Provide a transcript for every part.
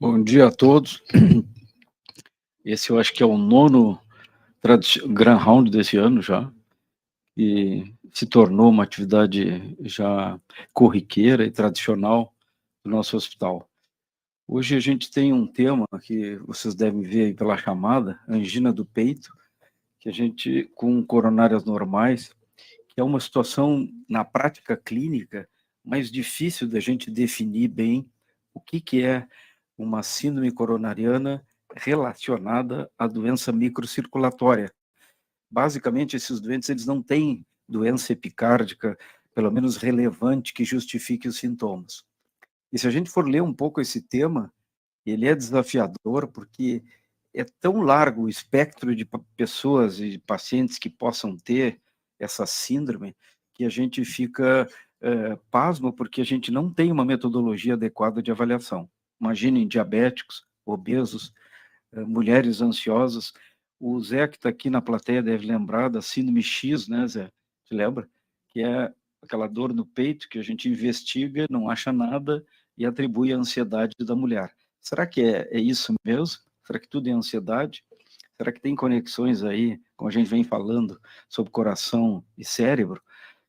Bom dia a todos. Esse eu acho que é o nono Grand Round desse ano já, e se tornou uma atividade já corriqueira e tradicional do nosso hospital. Hoje a gente tem um tema que vocês devem ver aí pela chamada, angina do peito, que a gente, com coronárias normais, que é uma situação na prática clínica mais difícil da gente definir bem o que é uma síndrome coronariana relacionada à doença microcirculatória. Basicamente, esses doentes eles não têm doença epicárdica, pelo menos relevante, que justifique os sintomas. E se a gente for ler um pouco esse tema, ele é desafiador porque é tão largo o espectro de pessoas e pacientes que possam ter essa síndrome que a gente fica pasmo porque a gente não tem uma metodologia adequada de avaliação. Imaginem diabéticos, obesos, mulheres ansiosas. O Zé, que está aqui na plateia, deve lembrar da síndrome X, né, Zé? Te lembra? Que é aquela dor no peito que a gente investiga, não acha nada e atribui à ansiedade da mulher. Será que é isso mesmo? Será que tudo é ansiedade? Será que tem conexões aí, como a gente vem falando, sobre coração e cérebro?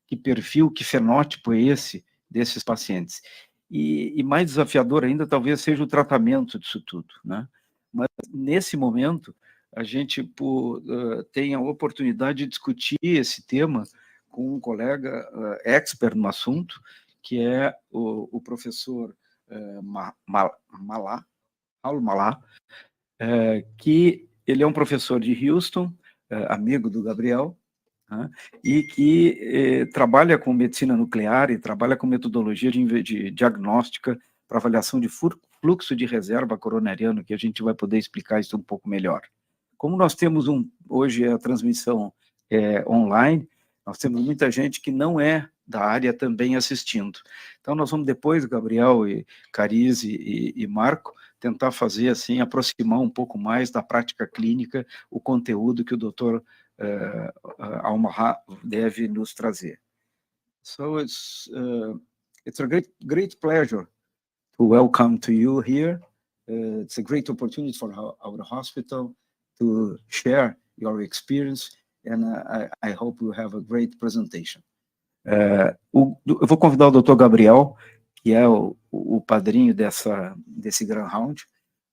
Que perfil, que fenótipo é esse desses pacientes? E mais desafiador ainda, talvez seja o tratamento disso tudo, né? Mas nesse momento, a gente tem a oportunidade de discutir esse tema com um colega expert no assunto, que é o professor Al-Mallah, que ele é um professor de Houston, amigo do Gabriel, e que trabalha com medicina nuclear e trabalha com metodologia de diagnóstica para avaliação de fluxo de reserva coronariano, que a gente vai poder explicar isso um pouco melhor. Como nós temos hoje a transmissão online, nós temos muita gente que não é da área também assistindo. Então, nós vamos depois, Gabriel, e Carisi e Marco, tentar fazer assim, aproximar um pouco mais da prática clínica o conteúdo que o doutor Al-Mallah deve nos trazer. So it's a great pleasure to welcome to you here. It's a great opportunity for our hospital to share your experience, and I hope you have a great presentation. Eu vou convidar o Dr. Gabriel, que é o padrinho desse Grand Round,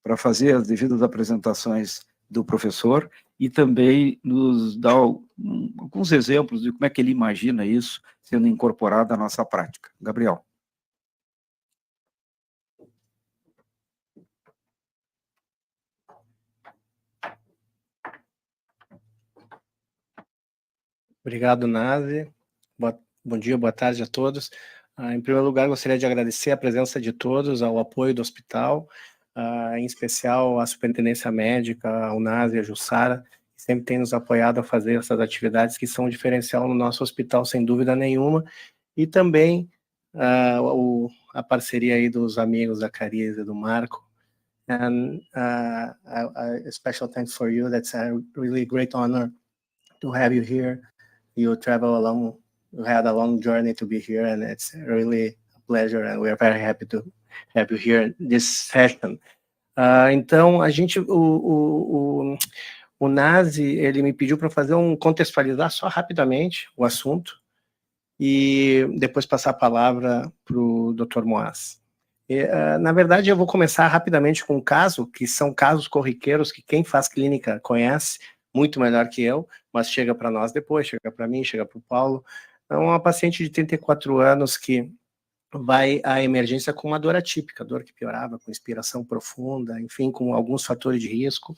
para fazer as devidas apresentações do professor e também nos dar alguns exemplos de como é que ele imagina isso sendo incorporado à nossa prática. Gabriel. Obrigado, Nazi. Bom dia, boa tarde a todos. Em primeiro lugar, gostaria de agradecer a presença de todos, ao apoio do hospital, em especial à Superintendência Médica, ao Nazi, a Jussara, que sempre tem nos apoiado a fazer essas atividades que são um diferencial no nosso hospital, sem dúvida nenhuma, e também a parceria aí dos amigos da Carisi e do Marco. And a special thanks for you. That's a really great honor to have you here. You travel along, you had a long journey to be here, and it's really a pleasure, and we are very happy to have you here in this session. Então, o Nazi, ele me pediu para contextualizar só rapidamente o assunto e depois passar a palavra para o Dr. Mouaz. Na verdade, eu vou começar rapidamente com um caso, que são casos corriqueiros que quem faz clínica conhece muito melhor que eu, mas chega para nós depois, chega para mim, chega para o Paulo. É uma paciente de 34 anos que vai à emergência com uma dor atípica, dor que piorava, com inspiração profunda, enfim, com alguns fatores de risco,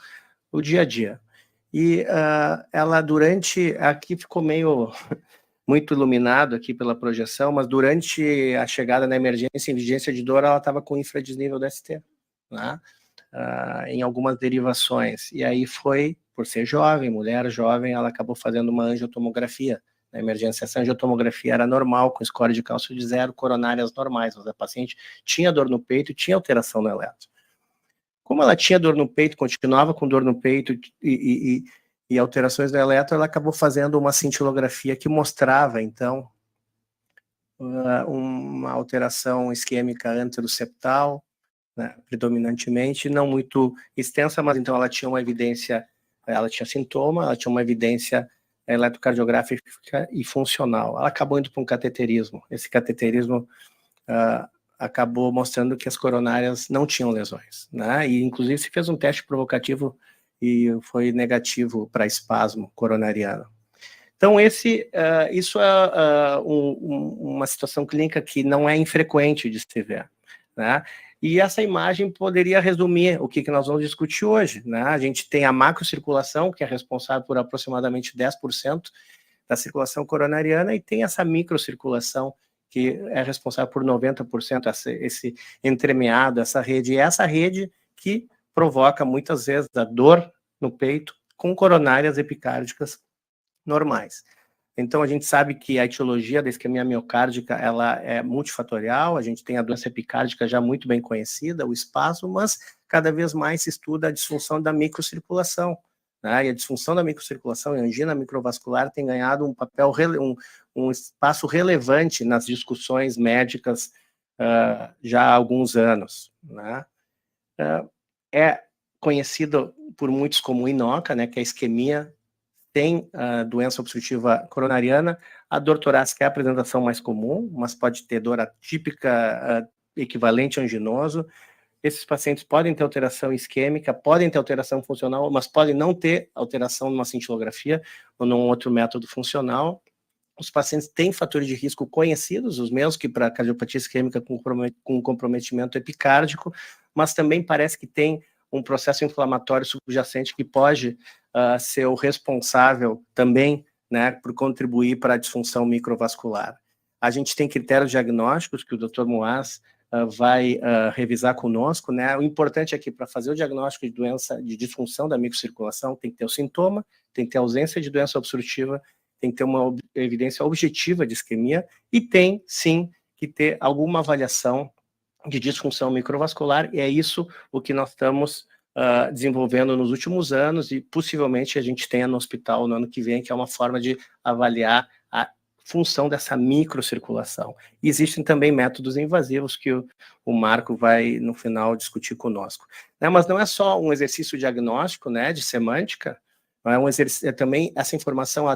o dia a dia. E ela aqui ficou meio muito iluminado aqui pela projeção, mas durante a chegada na emergência, em vigência de dor, ela estava com infradesnível do ST, né? Em algumas derivações, e aí por ser jovem, mulher jovem, ela acabou fazendo uma angiotomografia na emergência. Essa angiotomografia era normal, com score de cálcio de 0, coronárias normais, mas a paciente tinha dor no peito e tinha alteração no eletro. Como ela tinha dor no peito, continuava com dor no peito e alterações no eletro, ela acabou fazendo uma cintilografia que mostrava, então, uma alteração isquêmica anteroseptal, né, predominantemente, não muito extensa, mas então ela tinha uma evidência, ela tinha sintoma, ela tinha uma evidência eletrocardiográfica e funcional. Ela acabou indo para um cateterismo. Esse cateterismo acabou mostrando que as coronárias não tinham lesões, né? E inclusive se fez um teste provocativo e foi negativo para espasmo coronariano. Então isso é uma situação clínica que não é infrequente de se ver, né? E essa imagem poderia resumir o que nós vamos discutir hoje, né? A gente tem a macrocirculação, que é responsável por aproximadamente 10% da circulação coronariana, e tem essa microcirculação, que é responsável por 90%, esse entremeado, essa rede. E essa rede que provoca, muitas vezes, a dor no peito com coronárias epicárdicas normais. Então, a gente sabe que a etiologia da isquemia miocárdica, ela é multifatorial, a gente tem a doença epicárdica já muito bem conhecida, o espasmo, mas cada vez mais se estuda a disfunção da microcirculação, né? E a disfunção da microcirculação e a angina microvascular tem ganhado um papel, um espaço relevante nas discussões médicas já há alguns anos, né? É conhecido por muitos como INOCA, né, que é a isquemia, tem a doença obstrutiva coronariana. A dor torácica é a apresentação mais comum, mas pode ter dor atípica equivalente anginoso. Esses pacientes podem ter alteração isquêmica, podem ter alteração funcional, mas podem não ter alteração numa cintilografia ou num outro método funcional. Os pacientes têm fatores de risco conhecidos, os mesmos que para cardiopatia isquêmica com comprometimento epicárdico, mas também parece que tem um processo inflamatório subjacente que pode ser o responsável também, né, por contribuir para a disfunção microvascular. A gente tem critérios diagnósticos que o Dr. Mouaz vai revisar conosco, né? O importante é que para fazer o diagnóstico de doença de disfunção da microcirculação tem que ter o sintoma, tem que ter ausência de doença obstrutiva, tem que ter uma evidência objetiva de isquemia e tem, sim, que ter alguma avaliação de disfunção microvascular, e é isso o que nós estamos desenvolvendo nos últimos anos, e possivelmente a gente tenha no hospital no ano que vem, que é uma forma de avaliar a função dessa microcirculação. E existem também métodos invasivos que o Marco vai, no final, discutir conosco. Né, mas não é só um exercício diagnóstico, né, de semântica, é um exercício, também essa informação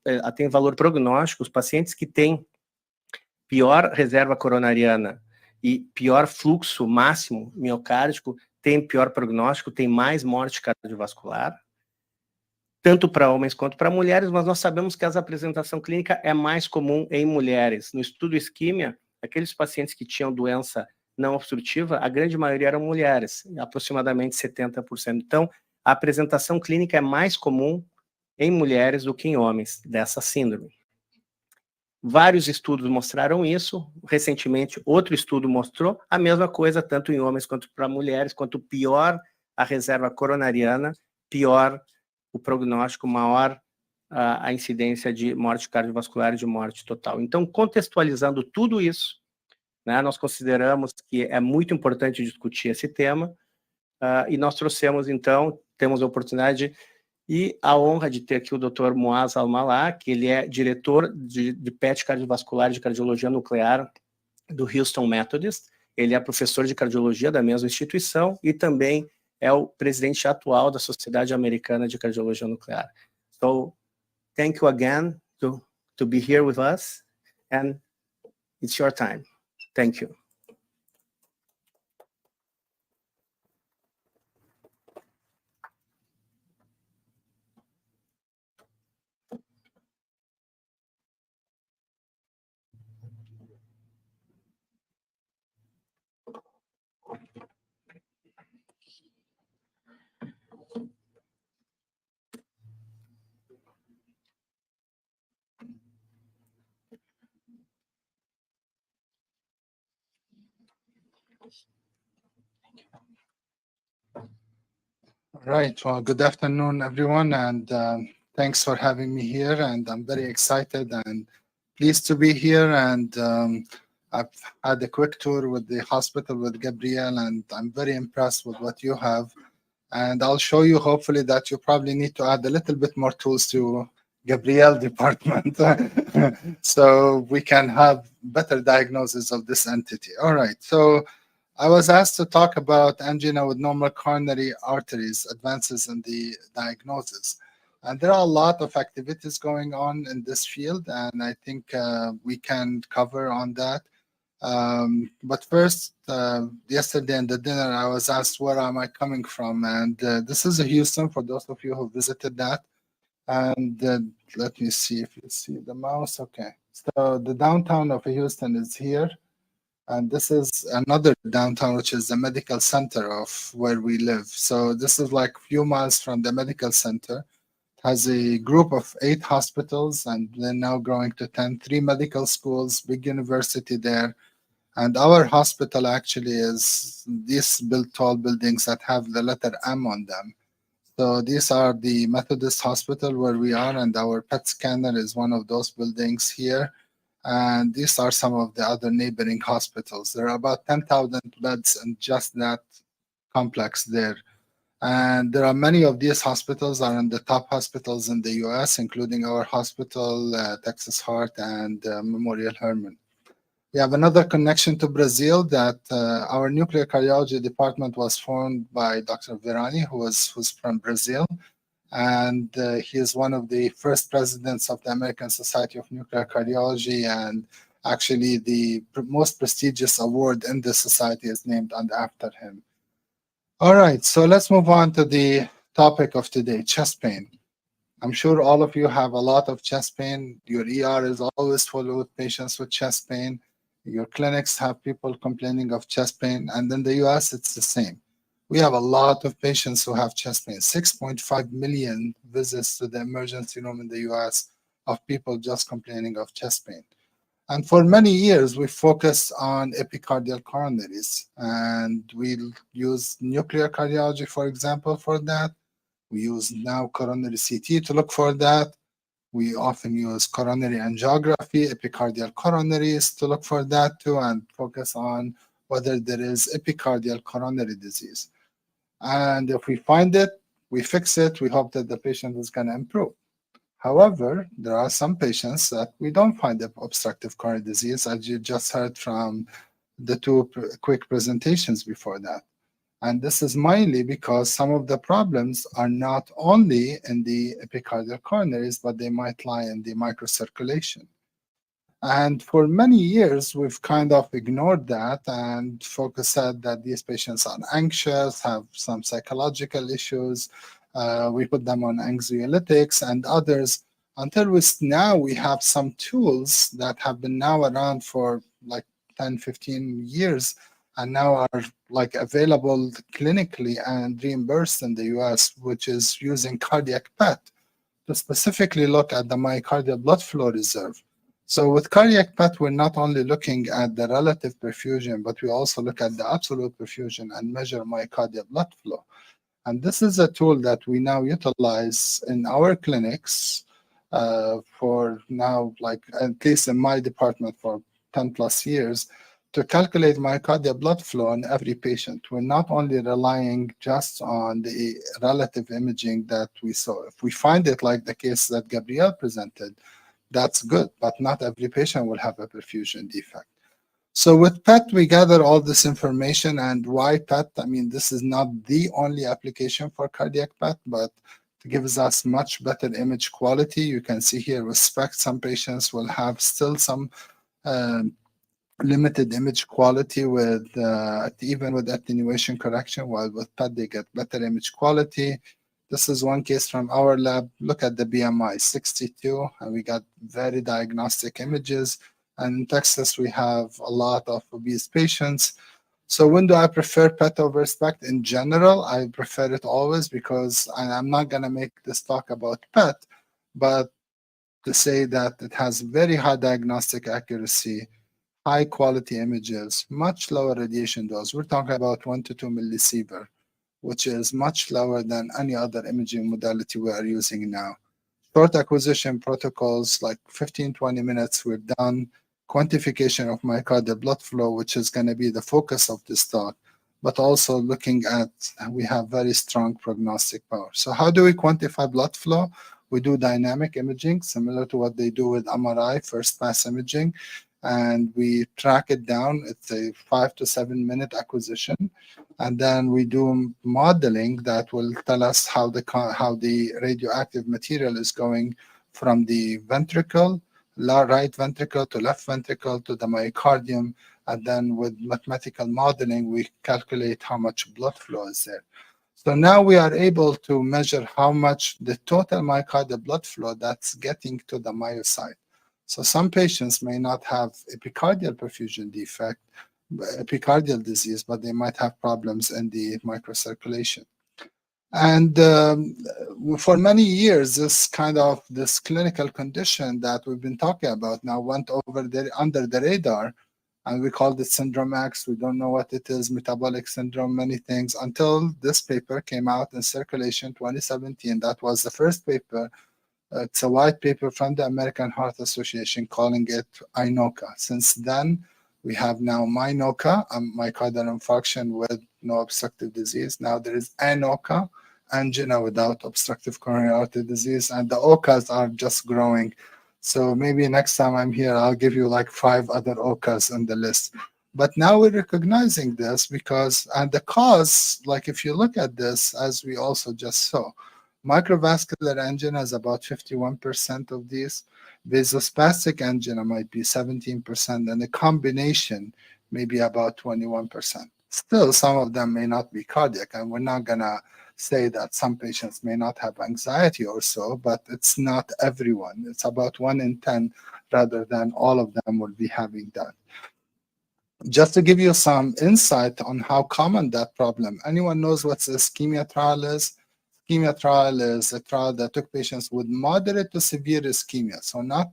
ela tem valor prognóstico. Os pacientes que têm pior reserva coronariana e pior fluxo máximo miocárdico têm pior prognóstico, têm mais morte cardiovascular, tanto para homens quanto para mulheres, mas nós sabemos que essa apresentação clínica é mais comum em mulheres. No estudo isquímia, aqueles pacientes que tinham doença não obstrutiva, a grande maioria eram mulheres, aproximadamente 70%. Então, a apresentação clínica é mais comum em mulheres do que em homens dessa síndrome. Vários estudos mostraram isso. Recentemente, outro estudo mostrou a mesma coisa, tanto em homens quanto para mulheres. Quanto pior a reserva coronariana, pior o prognóstico, maior a incidência de morte cardiovascular e de morte total. Então, contextualizando tudo isso, né, nós consideramos que é muito importante discutir esse tema, e nós trouxemos, então, temos a oportunidade e a honra de ter aqui o Dr. Mouaz Al-Mallah, que ele é diretor de PET cardiovascular de cardiologia nuclear do Houston Methodist. Ele é professor de cardiologia da mesma instituição e também é o presidente atual da Sociedade Americana de Cardiologia Nuclear. So, thank you again to be here with us, and it's your time. Thank you. Right. Well, good afternoon, everyone, and thanks for having me here. And I'm very excited and pleased to be here. And I've had a quick tour with the hospital with Gabriel, and I'm very impressed with what you have. And I'll show you, hopefully, that you probably need to add a little bit more tools to Gabriel department so we can have better diagnosis of this entity. All right. So I was asked to talk about angina with normal coronary arteries, advances in the diagnosis. And there are a lot of activities going on in this field, and I think we can cover on that. But first, yesterday in the dinner, I was asked where am I coming from, and this is Houston for those of you who visited that. And let me see if you see the mouse. Okay, so the downtown of Houston is here, and this is another downtown, which is the medical center of where we live. So this is like a few miles from the medical center. Has a group of 8 hospitals, and they're now growing to 10, 3 medical schools, big university there. And our hospital actually is these tall buildings that have the letter M on them. So these are the Methodist hospital where we are, and our PET scanner is one of those buildings here. And these are some of the other neighboring hospitals. There are about 10,000 beds in just that complex there. And there are many of these hospitals are in the top hospitals in the US, including our hospital, Texas Heart, and Memorial Hermann. We have another connection to Brazil that our nuclear cardiology department was formed by Dr. Virani, who's from Brazil. And he is one of the first presidents of the American Society of Nuclear Cardiology. And actually, the most prestigious award in the society is named after him. All right, so let's move on to the topic of today, chest pain. I'm sure all of you have a lot of chest pain. Your ER is always full with patients with chest pain. Your clinics have people complaining of chest pain. And in the US, it's the same. We have a lot of patients who have chest pain, 6.5 million visits to the emergency room in the US of people just complaining of chest pain. And for many years, we focused on epicardial coronaries, and we use nuclear cardiology, for example, for that. We use now coronary CT to look for that. We often use coronary angiography, epicardial coronaries to look for that too, and focus on whether there is epicardial coronary disease. And if we find it, we fix it. We hope that the patient is going to improve. However, there are some patients that we don't find obstructive coronary disease, as you just heard from the 2 quick presentations before that. And this is mainly because some of the problems are not only in the epicardial coronaries, but they might lie in the microcirculation. And for many years, we've kind of ignored that and focused on that these patients are anxious, have some psychological issues. We put them on anxiolytics and others until now we have some tools that have been now around for like 10, 15 years and now are like available clinically and reimbursed in the US, which is using cardiac PET to specifically look at the myocardial blood flow reserve. So with cardiac PET, we're not only looking at the relative perfusion, but we also look at the absolute perfusion and measure myocardial blood flow. And this is a tool that we now utilize in our clinics for now, like at least in my department for 10 plus years, to calculate myocardial blood flow in every patient. We're not only relying just on the relative imaging that we saw. If we find it like the case that Gabriel presented, that's good, but not every patient will have a perfusion defect. So with PET, we gather all this information. And why PET? I mean, this is not the only application for cardiac PET, but it gives us much better image quality. You can see here with SPECT, some patients will have still some limited image quality with even with attenuation correction, while with PET, they get better image quality. This is one case from our lab. Look at the BMI, 62, and we got very diagnostic images. And in Texas, we have a lot of obese patients. So when do I prefer PET over SPECT? In general, I prefer it always because I'm not going to make this talk about PET, but to say that it has very high diagnostic accuracy, high quality images, much lower radiation dose. We're talking about 1 to 2 millisievert, which is much lower than any other imaging modality we are using now. Short acquisition protocols, like 15, 20 minutes, we're done. Quantification of myocardial blood flow, which is going to be the focus of this talk, but also looking at, we have very strong prognostic power. So how do we quantify blood flow? We do dynamic imaging, similar to what they do with MRI, first pass imaging. and we track it down. It's a 5 to 7 minute acquisition, and then we do modeling that will tell us how the radioactive material is going from the ventricle, right ventricle to left ventricle to the myocardium, and then with mathematical modeling we calculate how much blood flow is there. So now we are able to measure how much the total myocardial blood flow that's getting to the myocyte. So some patients may not have epicardial perfusion defect, epicardial disease, but they might have problems in the microcirculation. And for many years, this clinical condition that we've been talking about now went under the radar, and we called it Syndrome X. We don't know what it is, metabolic syndrome, many things, until this paper came out in Circulation 2017. That was the first paper. It's a white paper from the American Heart Association calling it INOCA. Since then, we have now MINOCA, myocardial infarction with no obstructive disease. Now there is ANOCA, angina without obstructive coronary artery disease, and the OCAs are just growing. So maybe next time I'm here, I'll give you like 5 other OCAs on the list. But now we're recognizing this because, and the cause, like if you look at this, as we also just saw, microvascular angina is about 51% of these. Vasospastic angina might be 17%, and the combination may be about 21%. Still, some of them may not be cardiac, and we're not going to say that some patients may not have anxiety or so, but it's not everyone. It's about 1 in 10 rather than all of them will be having that. Just to give you some insight on how common that problem, anyone knows what the ischemia trial is? Ischemia trial is a trial that took patients with moderate to severe ischemia, so not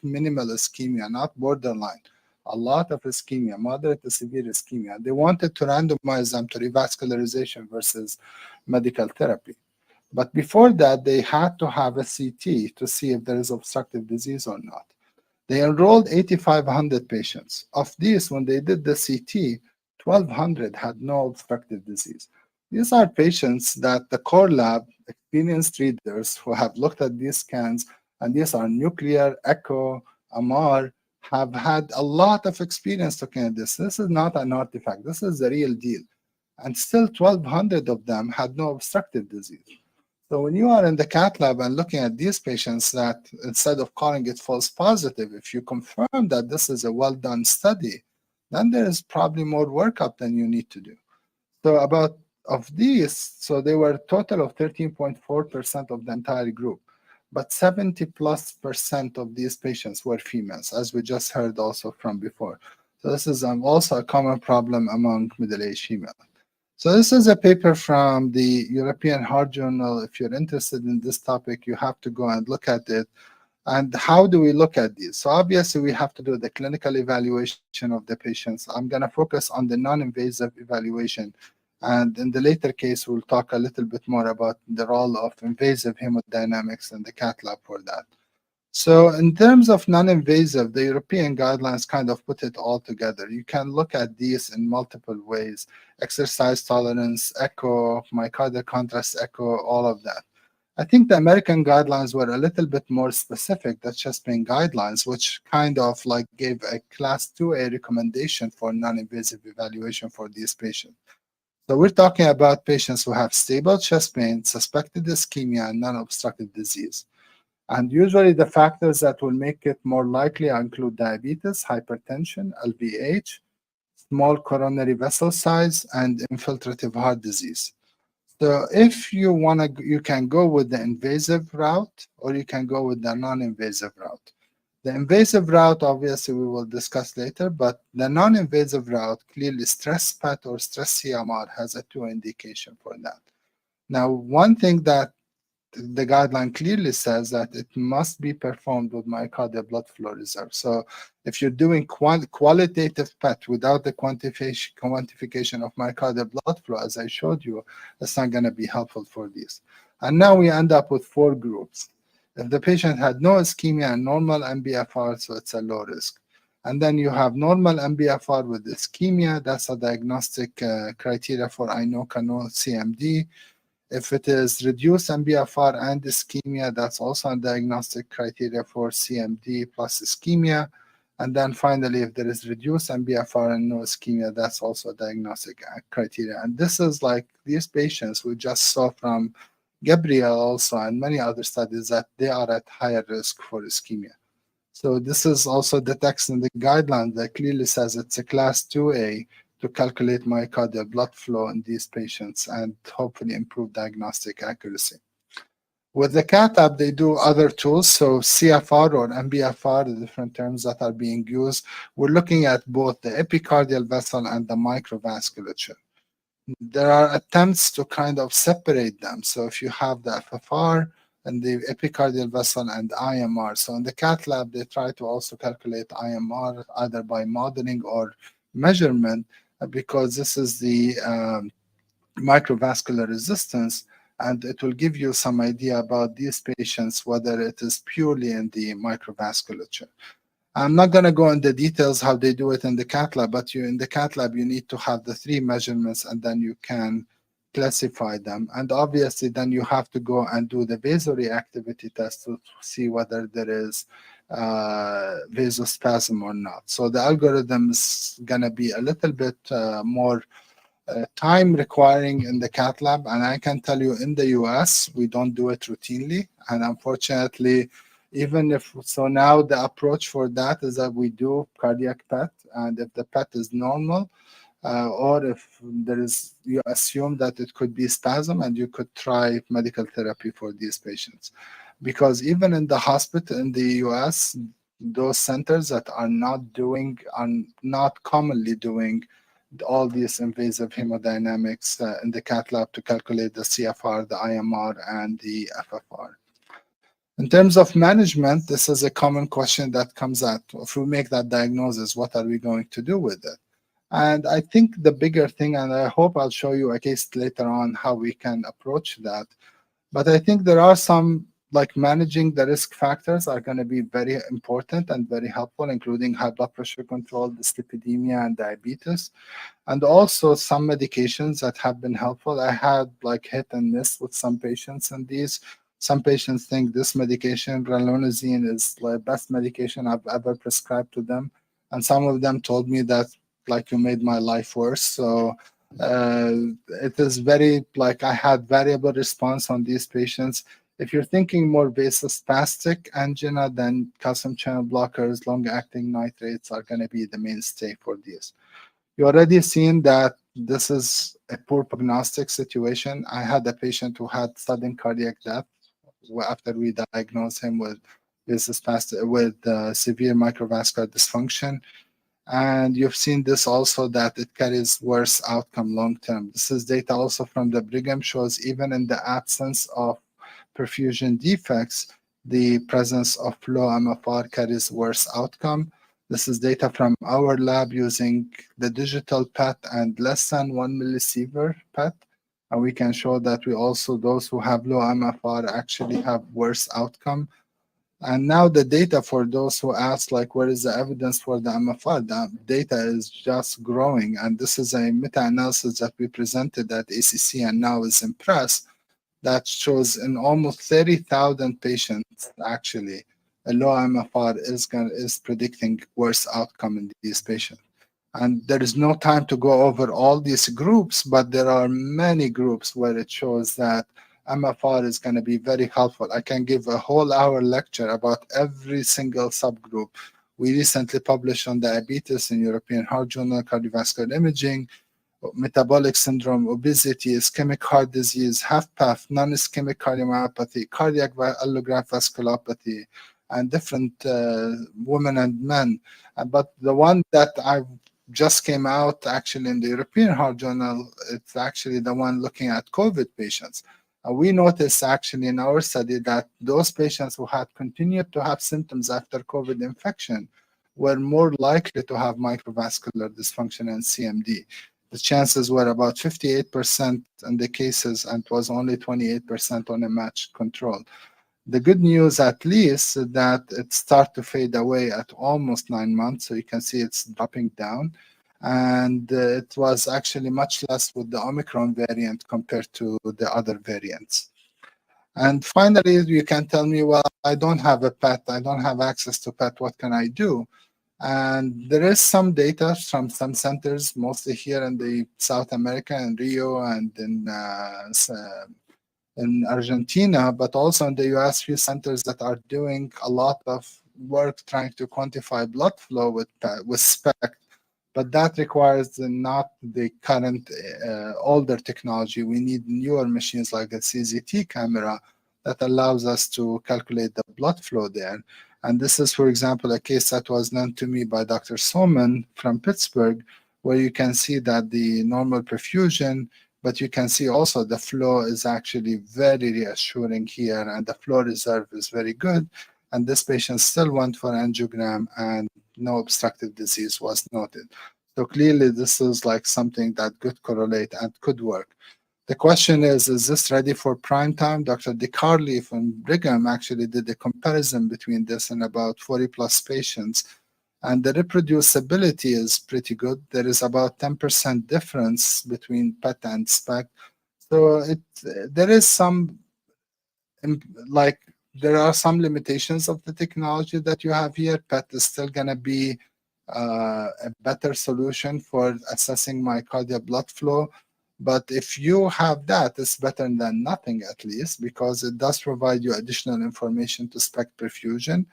minimal ischemia, not borderline. A lot of ischemia, moderate to severe ischemia. They wanted to randomize them to revascularization versus medical therapy. But before that, they had to have a CT to see if there is obstructive disease or not. They enrolled 8,500 patients. Of these, when they did the CT, 1,200 had no obstructive disease. These are patients that the core lab, experienced readers who have looked at these scans, and these are nuclear, echo, MR, have had a lot of experience looking at this. This is not an artifact. This is the real deal. And still 1,200 of them had no obstructive disease. So when you are in the cath lab and looking at these patients, that instead of calling it false positive, if you confirm that this is a well-done study, then there is probably more workup than you need to do. So about of these, so they were a total of 13.4% of the entire group. But 70+% of these patients were females, as we just heard also from before. So this is also a common problem among middle-aged females. So this is a paper from the European Heart Journal. If you're interested in this topic, you have to go and look at it. And how do we look at these? So obviously, we have to do the clinical evaluation of the patients. I'm going to focus on the non-invasive evaluation. And in the later case, we'll talk a little bit more about the role of invasive hemodynamics and the cath lab for that. So in terms of non-invasive, the European guidelines kind of put it all together. You can look at these in multiple ways: exercise tolerance, echo, myocardial contrast echo, all of that. I think the American guidelines were a little bit more specific, the chest pain guidelines, which kind of like gave a class 2A recommendation for non-invasive evaluation for these patients. So we're talking about patients who have stable chest pain, suspected ischemia, and non-obstructive disease. And usually the factors that will make it more likely include diabetes, hypertension, LVH, small coronary vessel size, and infiltrative heart disease. So if you want to, you can go with the invasive route, or you can go with the non-invasive route. The invasive route, obviously, we will discuss later, but the non-invasive route, clearly stress PET or stress CMR has a 2 indication for that. Now, one thing that the guideline clearly says that it must be performed with myocardial blood flow reserve. So if you're doing qualitative PET without the quantification of myocardial blood flow, as I showed you, that's not going to be helpful for these. And now we end up with 4 groups. If the patient had no ischemia and normal MBFR, so it's a low risk. And then you have normal MBFR with ischemia. That's a diagnostic criteria for INOCA, no CMD. If it is reduced MBFR and ischemia, that's also a diagnostic criteria for CMD plus ischemia. And then finally, if there is reduced MBFR and no ischemia, that's also a diagnostic criteria. And this is like these patients we just saw from Gabriel also and many other studies that they are at higher risk for ischemia. So this is also the text in the guidelines that clearly says it's a class 2A to calculate myocardial blood flow in these patients and hopefully improve diagnostic accuracy. With the cath lab, they do other tools. So CFR or MBFR, the different terms that are being used, we're looking at both the epicardial vessel and the microvasculature. There are attempts to kind of separate them. So if you have the FFR and the epicardial vessel and IMR. So in the cath lab, they try to also calculate IMR either by modeling or measurement because this is the microvascular resistance, and it will give you some idea about these patients, whether it is purely in the microvasculature. I'm not going to go into details how they do it in the cath lab, but in the cath lab, you need to have the 3 measurements, and then you can classify them. And obviously, then you have to go and do the vasoreactivity test to see whether there is vasospasm or not. So the algorithm is going to be a little bit more time requiring in the cath lab, and I can tell you in the US we don't do it routinely, and unfortunately, even if so, now the approach for that is that we do cardiac PET, and if the PET is normal, or if there is, you assume that it could be spasm, and you could try medical therapy for these patients, because even in the hospital in the US, those centers that are not commonly doing all these invasive hemodynamics in the cath lab to calculate the CFR, the IMR, and the FFR. In terms of management, this is a common question that comes out. If we make that diagnosis, what are we going to do with it? And I think the bigger thing, and I hope I'll show you a case later on how we can approach that, but I think there are some, like managing the risk factors are going to be very important and very helpful, including high blood pressure control, dyslipidemia, and diabetes. And also some medications that have been helpful. I had like hit and miss with some patients in these. Some patients think this medication, ranolazine, is the best medication I've ever prescribed to them. And some of them told me that, like, you made my life worse. So it is very, like, I had variable response on these patients. If you're thinking more vasospastic angina, then calcium channel blockers, long-acting nitrates are going to be the mainstay for these. You already seen that this is a poor prognostic situation. I had a patient who had sudden cardiac death after we diagnosed him with vasospastic, with severe microvascular dysfunction. And you've seen this also, that it carries worse outcome long-term. This is data also from the Brigham, shows even in the absence of perfusion defects, the presence of low MFR carries worse outcome. This is data from our lab using the digital PET and less than 1 millisievert PET. And we can show that we also, those who have low MFR actually have worse outcome. And now the data for those who ask, like, where is the evidence for the MFR? The data is just growing. And this is a meta-analysis that we presented at ACC and now is in press, that shows in almost 30,000 patients, actually, a low MFR is predicting worse outcome in these patients. And there is no time to go over all these groups, but there are many groups where it shows that MFR is going to be very helpful. I can give a whole hour lecture about every single subgroup. We recently published on diabetes in European Heart Journal, cardiovascular imaging, metabolic syndrome, obesity, ischemic heart disease, HFpEF, non-ischemic cardiomyopathy, cardiac allograft vasculopathy, and different women and men. But the one that I just came out actually in the European Heart Journal, it's actually the one looking at COVID patients. We noticed actually in our study that those patients who had continued to have symptoms after COVID infection were more likely to have microvascular dysfunction and CMD. The chances were about 58% in the cases, and was only 28% on a matched control. The good news, at least, is that it started to fade away at almost 9 months. So you can see it's dropping down. And it was actually much less with the Omicron variant compared to the other variants. And finally, you can tell me, well, I don't have a PET. I don't have access to PET. What can I do? And there is some data from some centers, mostly here in the South America, in Rio and in Argentina, but also in the US, few centers that are doing a lot of work trying to quantify blood flow with SPECT, but that requires not the current older technology. We need newer machines like the CZT camera that allows us to calculate the blood flow there. And this is, for example, a case that was done to me by Dr. Soman from Pittsburgh, where you can see that the normal perfusion, but you can see also the flow is actually very reassuring here, and the flow reserve is very good. And this patient still went for angiogram, and no obstructive disease was noted. So clearly, this is like something that could correlate and could work. The question is this ready for prime time? Dr. DeCarli from Brigham actually did a comparison between this and about 40 plus patients, and the reproducibility is pretty good. There is about 10% difference between PET and SPECT. So there is some, like, there are some limitations of the technology that you have here. PET is still going to be a better solution for assessing myocardial blood flow. But if you have that, it's better than nothing, at least, because it does provide you additional information to SPECT perfusion.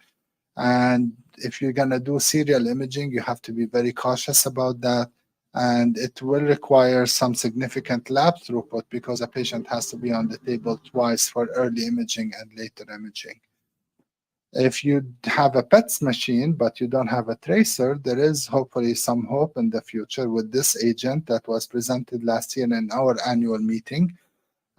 And if you're going to do serial imaging, you have to be very cautious about that. And it will require some significant lab throughput because a patient has to be on the table twice for early imaging and later imaging. If you have a PET machine, but you don't have a tracer, there is hopefully some hope in the future with this agent that was presented last year in our annual meeting.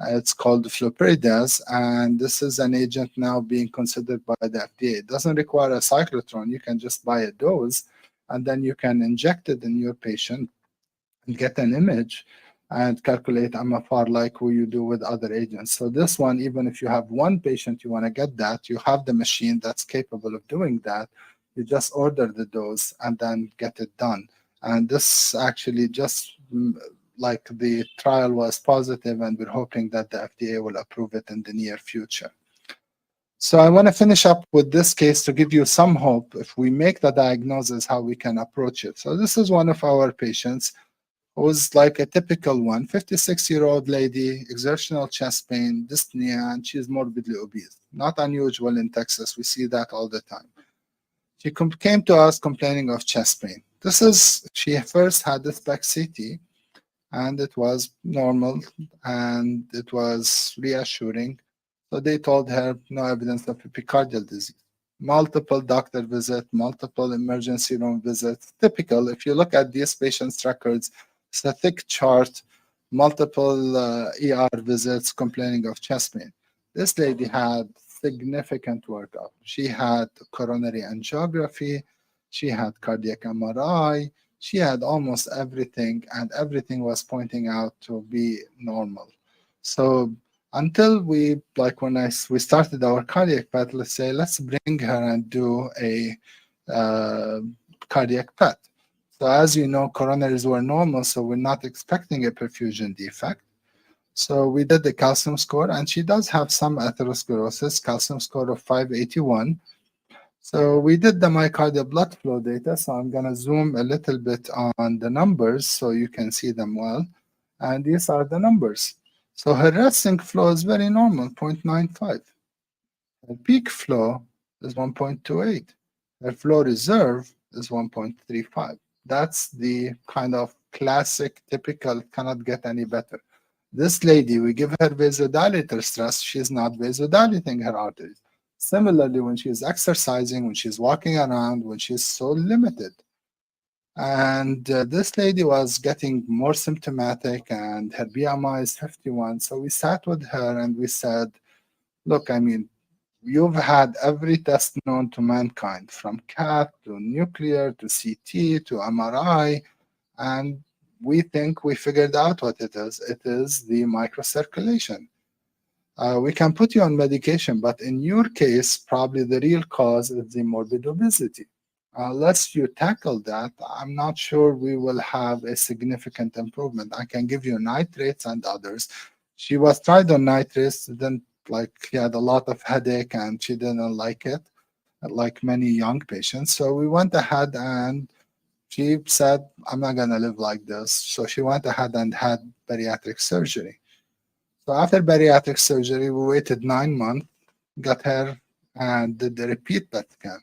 It's called flurpiridaz, and this is an agent now being considered by the FDA. It doesn't require a cyclotron. You can just buy a dose, and then you can inject it in your patient and get an image and calculate MFR like you do with other agents. So this one, even if you have one patient, you want to get that, you have the machine that's capable of doing that. You just order the dose and then get it done. And this actually just like the trial was positive, and we're hoping that the FDA will approve it in the near future. So I want to finish up with this case to give you some hope if we make the diagnosis, how we can approach it. So this is one of our patients who was like a typical one, 56-year-old lady, exertional chest pain, dyspnea, and she's morbidly obese. Not unusual in Texas. We see that all the time. She came to us complaining of chest pain. She first had the SPECT CT, and it was normal, and it was reassuring. So they told her no evidence of epicardial disease. Multiple doctor visits, multiple emergency room visits. Typical, if you look at these patients' records, it's a thick chart, multiple ER visits complaining of chest pain. This lady had significant workup. She had coronary angiography, she had cardiac MRI, she had almost everything, and everything was pointing out to be normal. So until we, like when we started our cardiac PET, let's bring her and do a cardiac PET. So as you know, coronaries were normal, so we're not expecting a perfusion defect. So we did the calcium score, and she does have some atherosclerosis, calcium score of 581. So we did the myocardial blood flow data, so I'm going to zoom a little bit on the numbers so you can see them well. And these are the numbers. So her resting flow is very normal, 0.95. Her peak flow is 1.28. Her flow reserve is 1.35. That's the kind of classic, typical, cannot get any better. This lady, we give her vasodilator stress, she's not vasodilating her arteries. Similarly, when she's exercising, when she's walking around, when she's so limited. And this lady was getting more symptomatic, and her BMI is 51. So we sat with her and we said, look, I mean, you've had every test known to mankind, from CAT to nuclear to CT to MRI, and we think we figured out what it is. It is the microcirculation. We can put you on medication, but in your case, probably the real cause is the morbid obesity. Unless you tackle that, I'm not sure we will have a significant improvement. I can give you nitrates and others. She was tried on nitrates, then she had a lot of headache and she didn't like it. like many young patients. So we went ahead and she said, I'm not going to live like this. So she went ahead and had bariatric surgery. So after bariatric surgery, we waited 9 months, got her and did the repeat PET scan.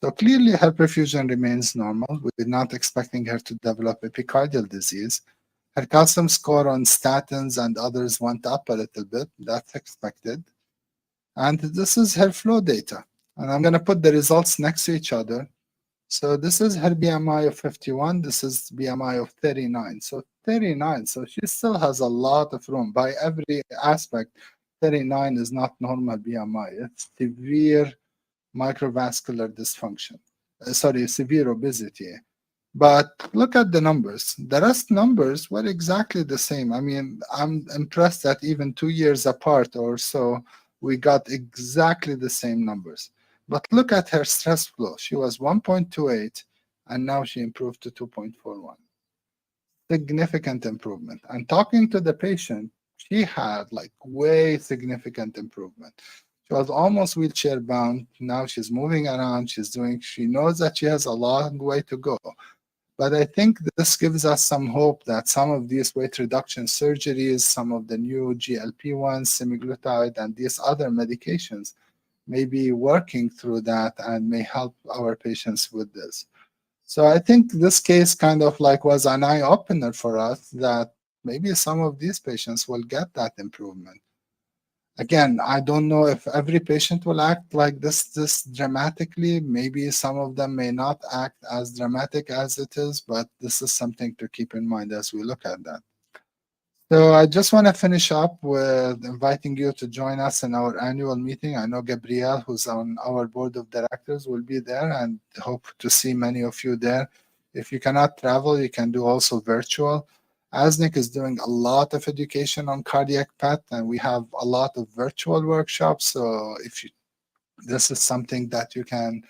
So clearly her perfusion remains normal. We're not expecting her to develop epicardial disease. Her calcium score on statins and others went up a little bit. That's expected. And this is her flow data. And I'm going to put the results next to each other. So this is her BMI of 51. This is BMI of 39. So 39. So she still has a lot of room. By every aspect, 39 is not normal BMI. It's severe microvascular dysfunction. Severe obesity. But look at the numbers. The rest numbers were exactly the same. I mean, I'm impressed that even 2 years apart or so, we got exactly the same numbers. But look at her stress flow. She was 1.28, and now she improved to 2.41. Significant improvement. And talking to the patient, she had like way significant improvement. She was almost wheelchair bound. Now she's moving around. She knows that she has a long way to go. But I think this gives us some hope that some of these weight reduction surgeries, some of the new GLP-1, semaglutide, and these other medications may be working through that and may help our patients with this. So I think this case kind of like was an eye-opener for us that maybe some of these patients will get that improvement. Again, I don't know if every patient will act like this dramatically. Maybe some of them may not act as dramatic as it is, but this is something to keep in mind as we look at that. So I just want to finish up with inviting you to join us in our annual meeting. I know Gabriel, who's on our board of directors, will be there and hope to see many of you there. If you cannot travel, you can do also virtual. ASNIC is doing a lot of education on cardiac PET, and we have a lot of virtual workshops. So this is something that you can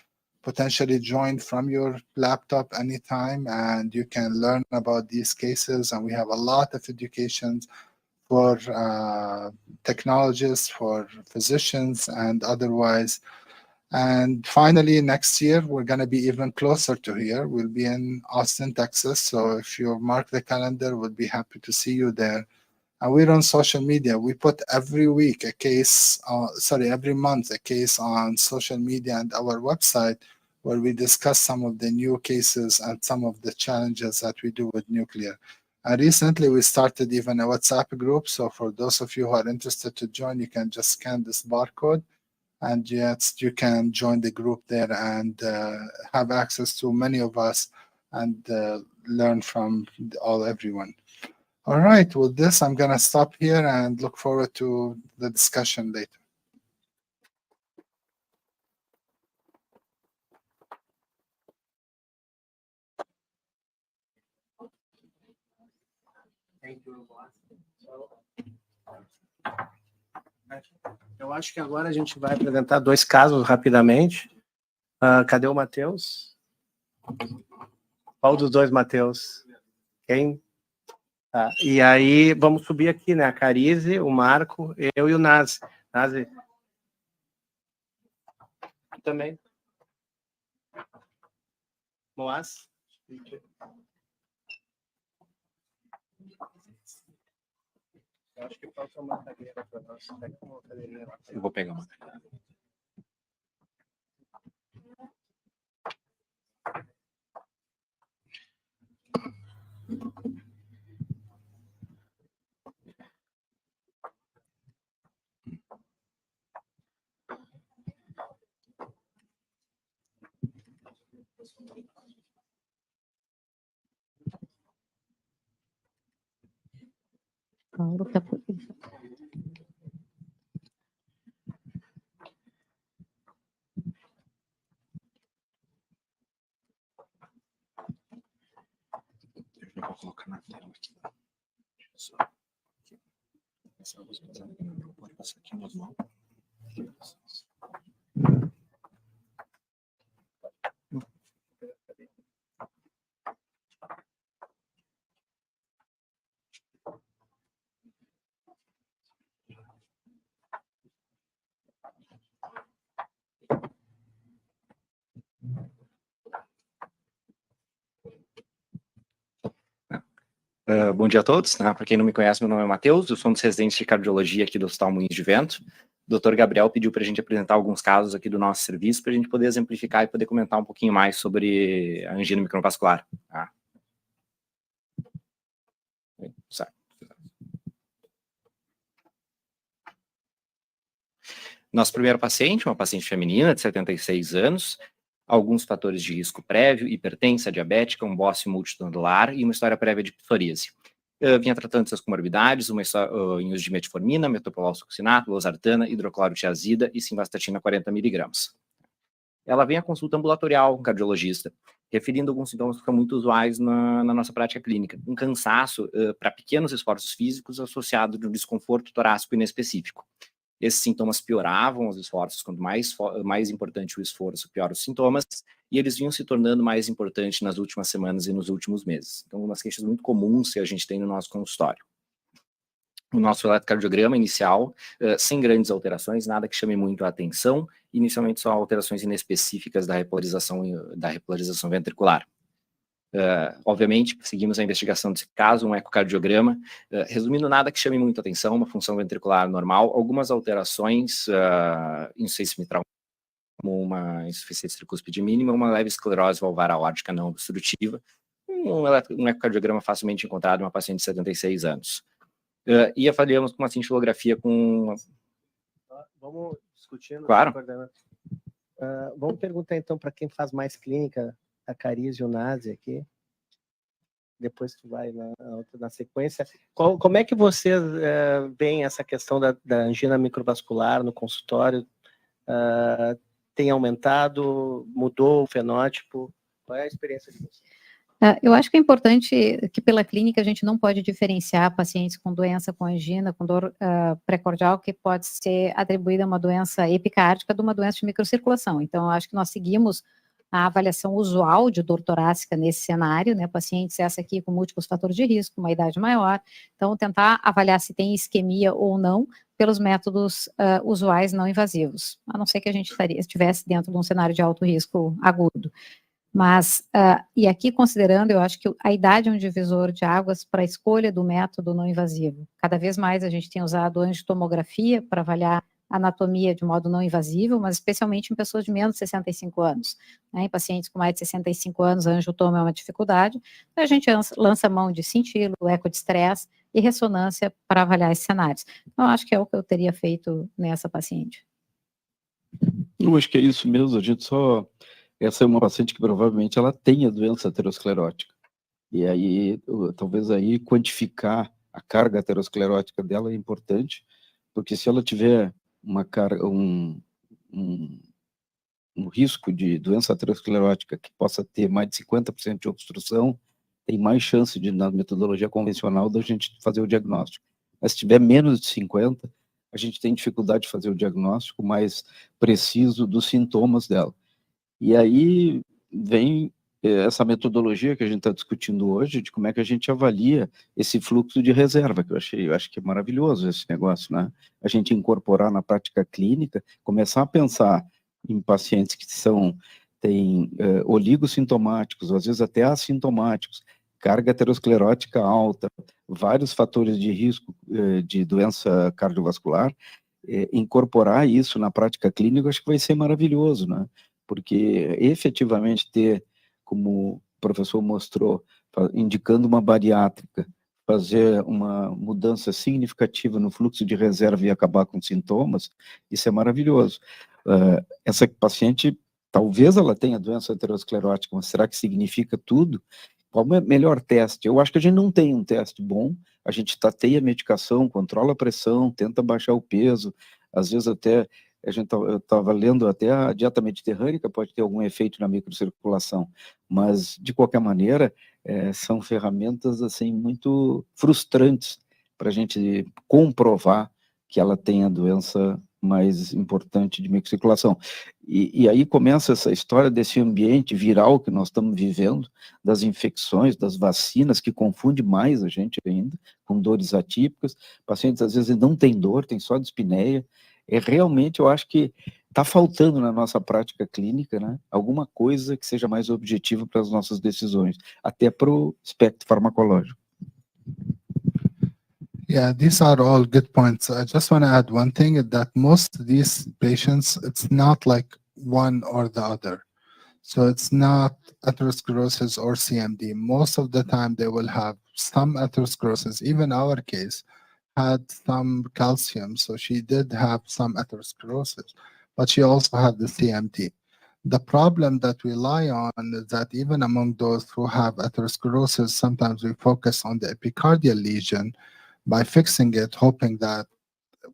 potentially join from your laptop anytime, and you can learn about these cases. And we have a lot of education for technologists, for physicians, and otherwise. And finally, next year, we're going to be even closer to here. We'll be in Austin, Texas. So if you mark the calendar, we'll be happy to see you there. And we're on social media. We put every week a case, every month a case on social media and our website where we discuss some of the new cases and some of the challenges that we do with nuclear. And recently, we started even a WhatsApp group. So for those of you who are interested to join, you can just scan this barcode. And yes, you can join the group there and have access to many of us and learn from everyone. All right, with this, I'm going to stop here and look forward to the discussion later. Thank you. Eu acho que agora a gente vai apresentar 2 casos rapidamente. Cadê o Matheus? Qual dos 2 Matheus? Quem? E aí, vamos subir aqui, né? A Carisi, o Marco, eu e o Nazi. Nazi? Também. Mouaz? Eu acho que falta uma cadeira para nós. Eu vou pegar uma cadeira. Paulo tá por aqui. Eu vou colocar na tela aqui. Só. Pode passar aqui nas mãos. Bom dia a todos, né? Para quem não me conhece, meu nome é Matheus, eu sou um dos residentes de Cardiologia aqui do Hospital Moinhos de Vento. O Dr. Gabriel pediu para a gente apresentar alguns casos aqui do nosso serviço para a gente poder exemplificar e poder comentar um pouquinho mais sobre a angina microvascular. Tá? Certo. Nosso primeiro paciente, uma paciente feminina de 76 anos, alguns fatores de risco prévio, hipertensa, diabética, um bócio multinodular e uma história prévia de psoríase. Vinha tratando de suas comorbidades, uma em uso de metformina, metoprolol succinato, losartana, hidroclorotiazida e simvastatina 40 mg. Ela vem à consulta ambulatorial com cardiologista, referindo alguns sintomas que são muito usuais na nossa prática clínica. Um cansaço para pequenos esforços físicos associado de um desconforto torácico inespecífico. Esses sintomas pioravam os esforços, quanto mais importante o esforço, pior os sintomas, e eles vinham se tornando mais importantes nas últimas semanas e nos últimos meses. Então, umas queixas muito comuns que a gente tem no nosso consultório. O nosso eletrocardiograma inicial, sem grandes alterações, nada que chame muito a atenção, inicialmente só alterações inespecíficas da repolarização ventricular. Obviamente, seguimos a investigação desse caso, um ecocardiograma, resumindo, nada que chame muito atenção, uma função ventricular normal, algumas alterações, insuficiência mitral, como uma insuficiência tricúspide mínima, uma leve esclerose valvar aórtica não obstrutiva, um ecocardiograma facilmente encontrado em uma paciente de 76 anos. E avaliamos com uma cintilografia com... Vamos discutindo. Claro. Vamos perguntar então para quem faz mais clínica, a Carisi e o Nazi aqui. Depois tu vai na sequência. Como é que vocês veem essa questão da angina microvascular no consultório? Tem aumentado? Mudou o fenótipo? Qual é a experiência de vocês? Eu acho que é importante que pela clínica a gente não pode diferenciar pacientes com doença, com angina, com dor pré-cordial, que pode ser atribuída a uma doença epicárdica de uma doença de microcirculação. Então, eu acho que nós seguimos a avaliação usual de dor torácica nesse cenário, né, pacientes essa aqui com múltiplos fatores de risco, uma idade maior, então tentar avaliar se tem isquemia ou não pelos métodos usuais não invasivos, a não ser que a gente estivesse dentro de um cenário de alto risco agudo. Mas, e aqui considerando, eu acho que a idade é um divisor de águas para a escolha do método não invasivo. Cada vez mais a gente tem usado angiotomografia para avaliar a anatomia de modo não invasivo, mas especialmente em pessoas de menos de 65 anos. Né? Em pacientes com mais de 65 anos, a angiotoma é uma dificuldade, então a gente lança mão de cintilo, eco de estresse e ressonância para avaliar esses cenários. Então, acho que é o que eu teria feito nessa paciente. Eu acho que é isso mesmo, a gente só... Essa é uma paciente que provavelmente ela tem a doença aterosclerótica. E aí, talvez aí quantificar a carga aterosclerótica dela é importante, porque se ela tiver uma carga, um risco de doença aterosclerótica que possa ter mais de 50% de obstrução, tem mais chance de, na metodologia convencional, da gente fazer o diagnóstico. Mas se tiver menos de 50%, a gente tem dificuldade de fazer o diagnóstico mais preciso dos sintomas dela. E aí vem essa metodologia que a gente está discutindo hoje, de como é que a gente avalia esse fluxo de reserva, que eu acho que é maravilhoso esse negócio, né? A gente incorporar na prática clínica, começar a pensar em pacientes que têm oligossintomáticos, ou às vezes até assintomáticos, carga aterosclerótica alta, vários fatores de risco de doença cardiovascular, incorporar isso na prática clínica, acho que vai ser maravilhoso, né? Porque efetivamente ter, como o professor mostrou, indicando uma bariátrica, fazer uma mudança significativa no fluxo de reserva e acabar com sintomas, isso é maravilhoso. Essa paciente, talvez ela tenha doença aterosclerótica, mas será que significa tudo? Qual é o melhor teste? Eu acho que a gente não tem um teste bom, a gente tateia a medicação, controla a pressão, tenta baixar o peso, às vezes até... eu estava lendo até a dieta mediterrânea pode ter algum efeito na microcirculação, mas de qualquer maneira são ferramentas assim muito frustrantes para a gente comprovar que ela tem a doença mais importante de microcirculação. E aí começa essa história desse ambiente viral que nós estamos vivendo, das infecções, das vacinas, que confunde mais a gente ainda, com dores atípicas, pacientes às vezes não têm dor, tem só dispneia. Realmente, eu acho que está faltando na nossa prática clínica, né, alguma coisa que seja mais objetiva para as nossas decisões, até para o espectro farmacológico. Yeah, these are all good points. I just want to add one thing, that most of these patients, it's not like one or the other. So it's not atherosclerosis or CMD. Most of the time they will have some atherosclerosis. Even our case had some calcium, so she did have some atherosclerosis, but she also had the CMD. The problem that we rely on is that even among those who have atherosclerosis, sometimes we focus on the epicardial lesion by fixing it, hoping that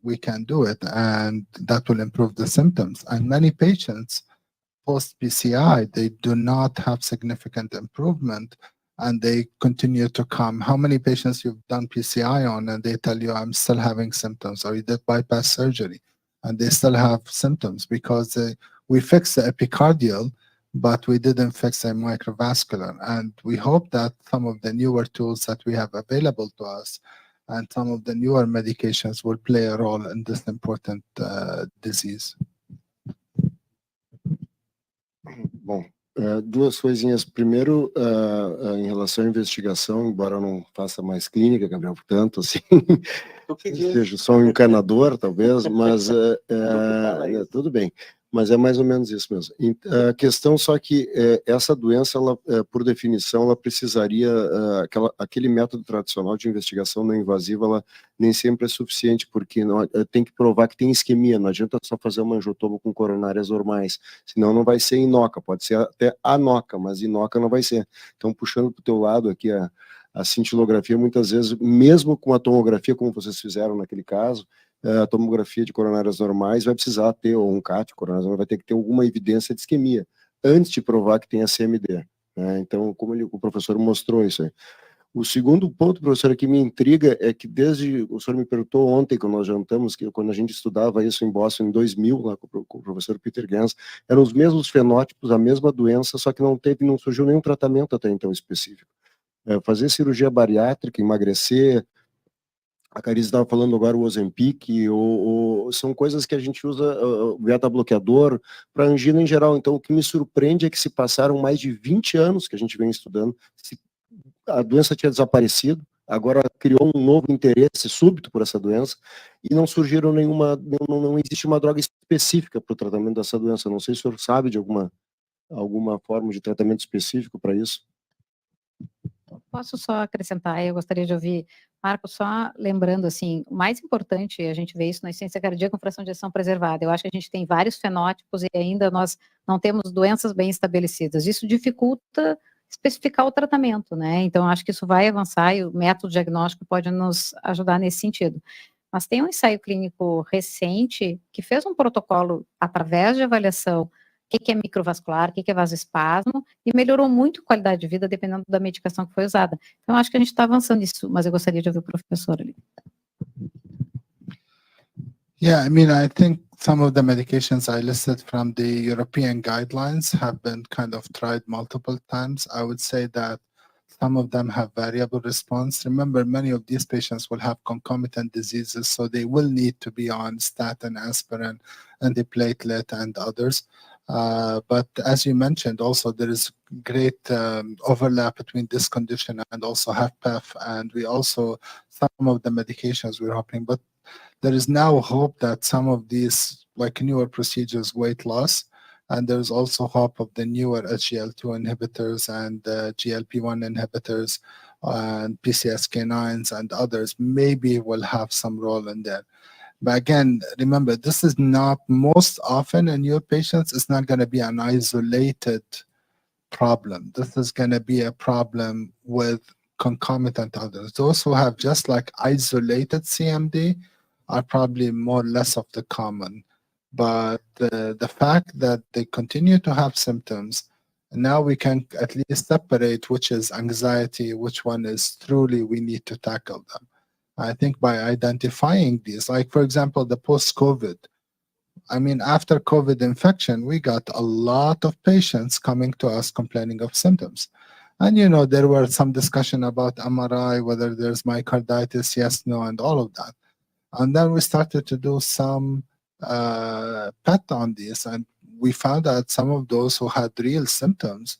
we can do it and that will improve the symptoms. And many patients post-PCI, they do not have significant improvement and they continue to come. How many patients you've done PCI on and they tell you, I'm still having symptoms, or you did bypass surgery and they still have symptoms because we fixed the epicardial, but we didn't fix the microvascular. And we hope that some of the newer tools that we have available to us and some of the newer medications will play a role in this important disease. Bom, duas coisinhas. Primeiro, em relação à investigação, embora eu não faça mais clínica, Gabriel, portanto, assim, seja só um encanador, talvez, mas tudo bem. Mas é mais ou menos isso mesmo. A questão só que essa doença, ela, por definição, ela precisaria, aquele método tradicional de investigação não invasiva, ela nem sempre é suficiente, porque tem que provar que tem isquemia, não adianta só fazer uma angiotomo com coronárias normais, senão não vai ser inoca, pode ser até anoca, mas inoca não vai ser. Então, puxando para o teu lado aqui, a cintilografia, muitas vezes, mesmo com a tomografia, como vocês fizeram naquele caso, a tomografia de coronárias normais vai precisar ter, ou um CAT de coronárias, vai ter que ter alguma evidência de isquemia, antes de provar que tem a CMD. Né? Então, como o professor mostrou isso aí. O segundo ponto, professor, que me intriga é que o senhor me perguntou ontem, quando nós jantamos, que quando a gente estudava isso em Boston em 2000, lá com o professor Peter Gans, eram os mesmos fenótipos, a mesma doença, só que não surgiu nenhum tratamento até então específico. Fazer cirurgia bariátrica, emagrecer, a Carisi estava falando agora o Ozempic, são coisas que a gente usa, o beta-bloqueador, para angina em geral. Então, o que me surpreende é que se passaram mais de 20 anos que a gente vem estudando, a doença tinha desaparecido, agora criou um novo interesse súbito por essa doença, e não surgiram não existe uma droga específica para o tratamento dessa doença. Não sei se o senhor sabe de alguma forma de tratamento específico para isso. Posso só acrescentar, eu gostaria de ouvir, Marco, só lembrando, assim, o mais importante, a gente vê isso na insuficiência cardíaca com fração de ejeção preservada. Eu acho que a gente tem vários fenótipos e ainda nós não temos doenças bem estabelecidas. Isso dificulta especificar o tratamento, né? Então, acho que isso vai avançar e o método diagnóstico pode nos ajudar nesse sentido. Mas tem um ensaio clínico recente que fez um protocolo através de avaliação o que é microvascular, o que é vasoespasmo, e melhorou muito a qualidade de vida dependendo da medicação que foi usada. Então, acho que a gente está avançando nisso, mas eu gostaria de ouvir o professor ali. Yeah, I mean, I think some of the medications I listed from the European guidelines have been kind of tried multiple times. I would say that some of them have variable response. Remember, many of these patients will have concomitant diseases, so they will need to be on statin, aspirin, antiplatelet, and others. But as you mentioned, also there is great overlap between this condition and also HFpEF, and we also, some of the medications we're hoping, but there is now hope that some of these, like newer procedures, weight loss, and there's also hope of the newer SGLT2 inhibitors and GLP-1 inhibitors and PCSK9s and others maybe will have some role in there. But again, remember, this is not, most often in your patients, it's not going to be an isolated problem. This is going to be a problem with concomitant others. Those who have just like isolated CMD are probably more or less of the common. But the fact that they continue to have symptoms, now we can at least separate which is anxiety, which one is truly we need to tackle them. I think by identifying these, like for example, the post-COVID, I mean, after COVID infection, we got a lot of patients coming to us complaining of symptoms. And, you know, there were some discussion about MRI, whether there's myocarditis, yes, no, and all of that. And then we started to do some PET on this, and we found out some of those who had real symptoms,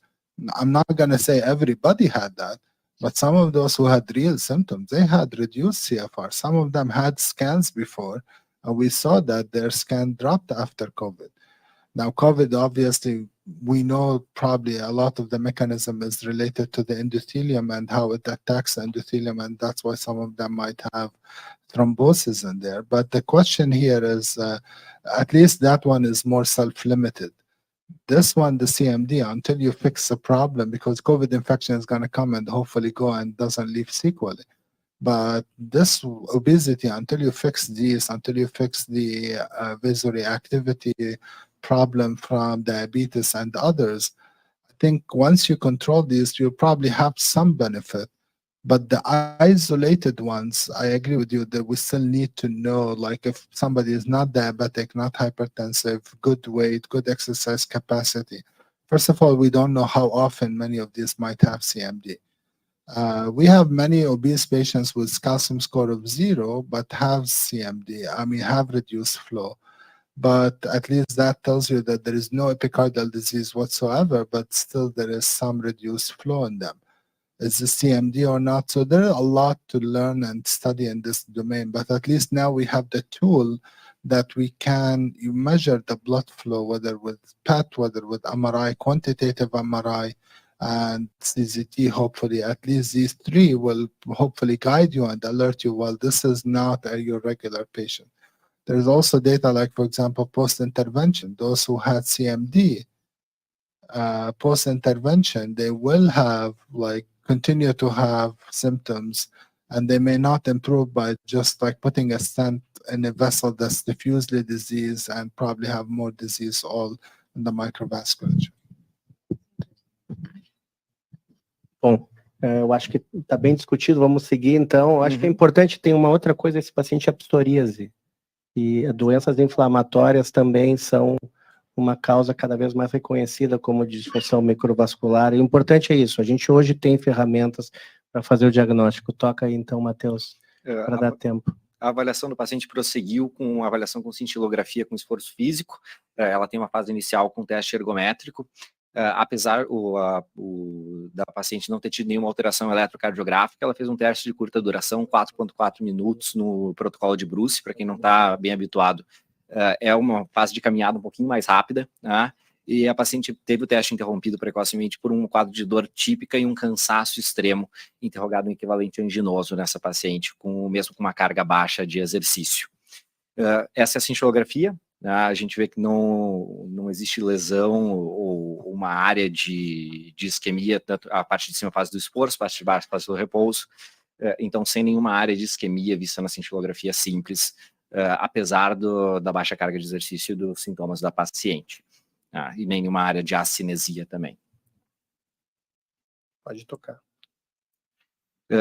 I'm not going to say everybody had that, But some of those who had real symptoms, they had reduced CFR. Some of them had scans before, and we saw that their scan dropped after COVID. Now, COVID, obviously, we know probably a lot of the mechanism is related to the endothelium and how it attacks the endothelium, and that's why some of them might have thrombosis in there. But the question here is, at least that one is more self-limited. This one, the CMD, until you fix the problem, because COVID infection is going to come and hopefully go and doesn't leave sequelae. But this obesity, until you fix these, until you fix the vasoreactivity problem from diabetes and others, I think once you control these, you'll probably have some benefit. But the isolated ones, I agree with you that we still need to know, like if somebody is not diabetic, not hypertensive, good weight, good exercise capacity. First of all, we don't know how often many of these might have CMD. We have many obese patients with calcium score of 0, but have CMD, have reduced flow. But at least that tells you that there is no epicardial disease whatsoever, but still there is some reduced flow in them. Is this CMD or not? So there is a lot to learn and study in this domain, but at least now we have the tool that we can measure the blood flow, whether with PET, whether with MRI, quantitative MRI, and CZT. Hopefully, at least these three will hopefully guide you and alert you, well, this is not your regular patient. There's also data like, for example, post-intervention. Those who had CMD, post-intervention, they will have, continue to have symptoms, and they may not improve by just putting a stent in a vessel that's diffusely diseased and probably have more disease all in the microvasculature. Bom, eu acho que está bem discutido, vamos seguir então. Eu acho que é importante, tem uma outra coisa, esse paciente é psoríase, e doenças inflamatórias também são uma causa cada vez mais reconhecida como disfunção microvascular. E o importante é isso, a gente hoje tem ferramentas para fazer o diagnóstico. Toca aí então, Matheus, para dar tempo. A avaliação do paciente prosseguiu com a avaliação com cintilografia com esforço físico. Ela tem uma fase inicial com teste ergométrico. Apesar da paciente não ter tido nenhuma alteração eletrocardiográfica, ela fez um teste de curta duração, 4,4 minutos no protocolo de Bruce. Para quem não está bem habituado, é uma fase de caminhada um pouquinho mais rápida, né? E a paciente teve o teste interrompido precocemente por um quadro de dor típica e um cansaço extremo, interrogado um equivalente anginoso nessa paciente, mesmo com uma carga baixa de exercício. Essa é a cintilografia. A gente vê que não existe lesão ou uma área de isquemia, tanto a parte de cima fase do esforço, a parte de baixo fase do repouso, então sem nenhuma área de isquemia vista na cintilografia simples, apesar da baixa carga de exercício e dos sintomas da paciente, e nenhuma área de acinesia também. Pode tocar.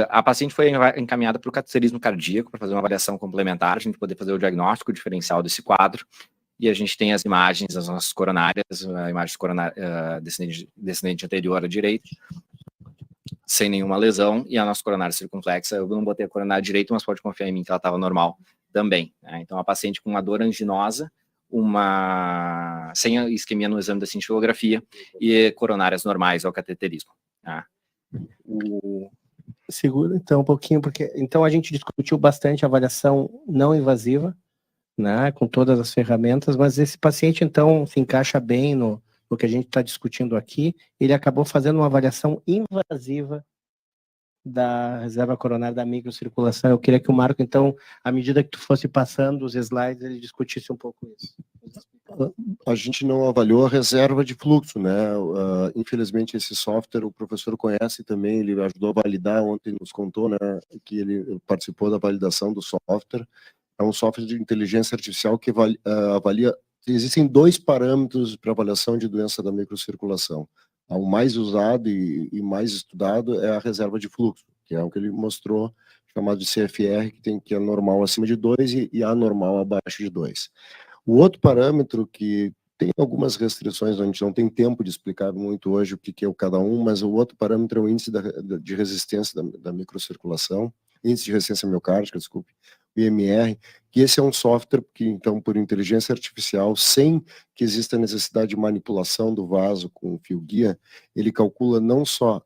A paciente foi encaminhada para o cateterismo cardíaco para fazer uma avaliação complementar, a gente poder fazer o diagnóstico diferencial desse quadro, e a gente tem as imagens das nossas coronárias, a imagem descendente anterior à direita, sem nenhuma lesão, e a nossa coronária circunflexa. Eu não botei a coronária direita, mas pode confiar em mim que ela estava normal também, né? Então a paciente com uma dor anginosa, sem a isquemia no exame da cintilografia e coronárias normais ao cateterismo, né? Segura então um pouquinho, porque então a gente discutiu bastante a avaliação não invasiva, né, com todas as ferramentas, mas esse paciente então se encaixa bem no que a gente está discutindo aqui. Ele acabou fazendo uma avaliação invasiva da reserva coronária da microcirculação. Eu queria que o Marco, então, à medida que tu fosse passando os slides, ele discutisse um pouco isso. A gente não avaliou a reserva de fluxo, né? Infelizmente esse software o professor conhece também, ele ajudou a validar, ontem nos contou, né, que ele participou da validação do software. É um software de inteligência artificial que avalia, existem 2 parâmetros para avaliação de doença da microcirculação. O mais usado e mais estudado é a reserva de fluxo, que é o que ele mostrou, chamado de CFR, que é normal acima de 2 e anormal abaixo de 2. O outro parâmetro que tem algumas restrições, a gente não tem tempo de explicar muito hoje o que é o cada um, mas o outro parâmetro é o índice de resistência da microcirculação, índice de resistência miocárdica, desculpe, o IMR, que esse é um software que, então, por inteligência artificial, sem que exista necessidade de manipulação do vaso com o fio guia, ele calcula não só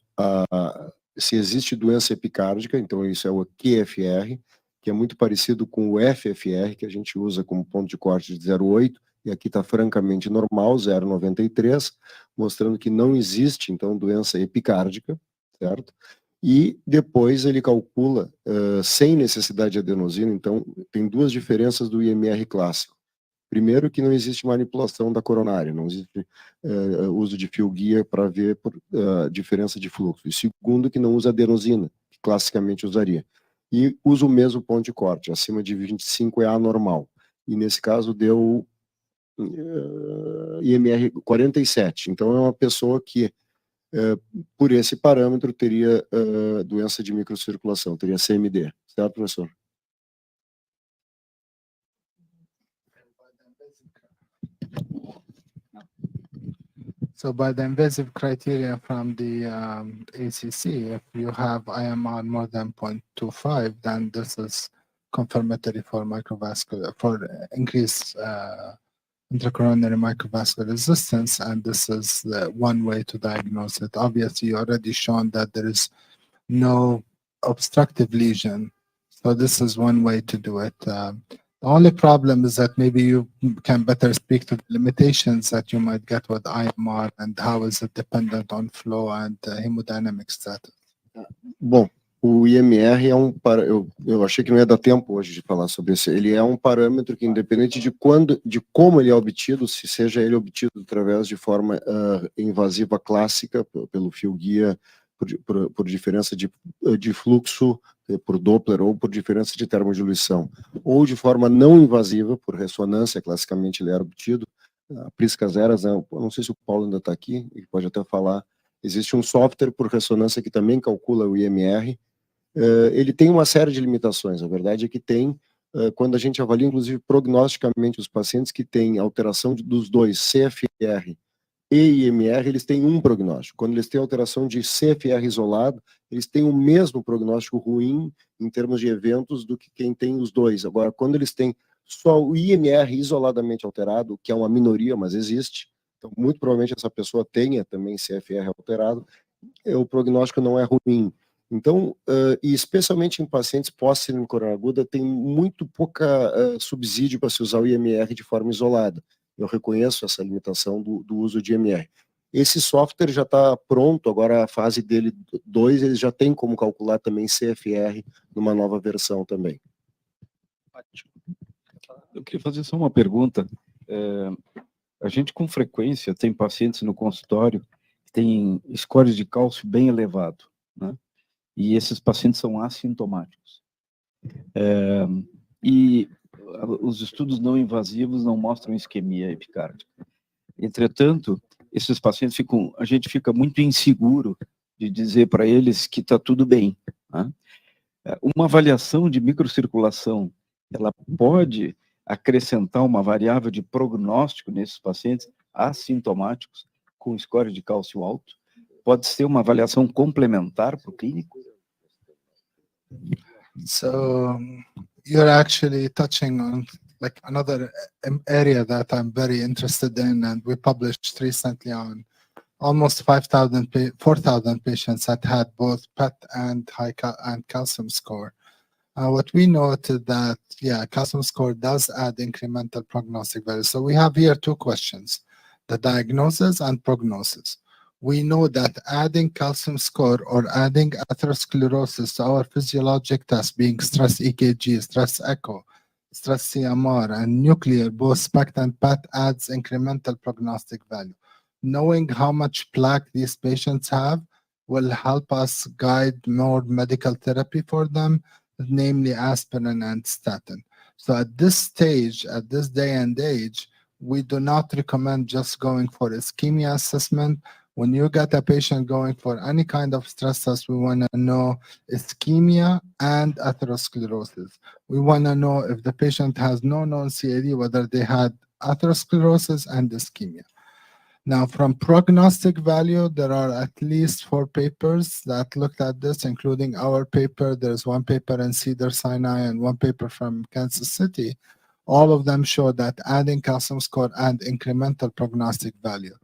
se existe doença epicárdica, então isso é o QFR, que é muito parecido com o FFR, que a gente usa como ponto de corte de 0,8, e aqui está francamente normal, 0,93, mostrando que não existe, então, doença epicárdica, certo? E depois ele calcula sem necessidade de adenosina, então tem duas diferenças do IMR clássico. Primeiro, que não existe manipulação da coronária, não existe uso de fio guia para ver diferença de fluxo. E segundo, que não usa adenosina, que classicamente usaria. E usa o mesmo ponto de corte, acima de 25 é anormal. E nesse caso deu IMR 47. Então é uma pessoa que, por esse parâmetro, teria doença de microcirculação, teria CMD. Certo, professor? So by the invasive criteria from the ACC, if you have IMR more than 0.25, then this is confirmatory for microvascular, for increased intracoronary microvascular resistance, and this is the one way to diagnose it. Obviously, you already shown that there is no obstructive lesion, so this is one way to do it. The only problem is that maybe you can better speak to the limitations that you might get with IMR and how is it dependent on flow and hemodynamic status. Bom, o IMR é um eu achei que não ia dar tempo hoje de falar sobre isso. Ele é um parâmetro que, independente de como ele é obtido, se seja ele obtido através de forma invasiva clássica, pelo fio guia, por diferença de fluxo, por Doppler, ou por diferença de termodiluição, ou de forma não invasiva, por ressonância, classicamente ele era obtido, a priscas eras, né? Não sei se o Paulo ainda está aqui, ele pode até falar, existe um software por ressonância que também calcula o IMR, ele tem uma série de limitações, a verdade é que tem, quando a gente avalia, inclusive, prognosticamente os pacientes que têm alteração dos dois, CFR e IMR, eles têm um prognóstico. Quando eles têm alteração de CFR isolado, eles têm o mesmo prognóstico ruim em termos de eventos do que quem tem os dois. Agora, quando eles têm só o IMR isoladamente alterado, que é uma minoria, mas existe, então muito provavelmente essa pessoa tenha também CFR alterado, o prognóstico não é ruim. Então, e especialmente em pacientes pós-síndrome coronária aguda, tem muito pouca subsídio para se usar o IMR de forma isolada. Eu reconheço essa limitação do uso de IMR. Esse software já está pronto, agora a fase dele 2, ele já tem como calcular também CFR numa nova versão também. Eu queria fazer só uma pergunta. A gente com frequência tem pacientes no consultório que têm scores de cálcio bem elevado, né? E esses pacientes são assintomáticos. E os estudos não invasivos não mostram isquemia epicárdica. Entretanto, esses pacientes a gente fica muito inseguro de dizer para eles que está tudo bem, né? Uma avaliação de microcirculação, ela pode acrescentar uma variável de prognóstico nesses pacientes assintomáticos com score de cálcio alto? Pode ser uma avaliação complementar para o clínico? So you're actually touching on like another area that I'm very interested in, and we published recently on almost 4,000 patients that had both PET and and calcium score. What we noted that, yeah, calcium score does add incremental prognostic value. So we have here two questions, the diagnosis and prognosis. We know that adding calcium score or adding atherosclerosis to our physiologic test, being stress EKG, stress echo, stress CMR, and nuclear, both SPECT and PET, adds incremental prognostic value. Knowing how much plaque these patients have will help us guide more medical therapy for them, namely aspirin and statin. So at this stage, at this day and age, we do not recommend just going for ischemia assessment. When you get a patient going for any kind of stress test, we want to know ischemia and atherosclerosis. We want to know if the patient has no known CAD, whether they had atherosclerosis and ischemia. Now, from prognostic value, there are at least 4 papers that looked at this, including our paper. There's one paper in Cedars-Sinai and one paper from Kansas City. All of them show that adding calcium score and incremental prognostic value.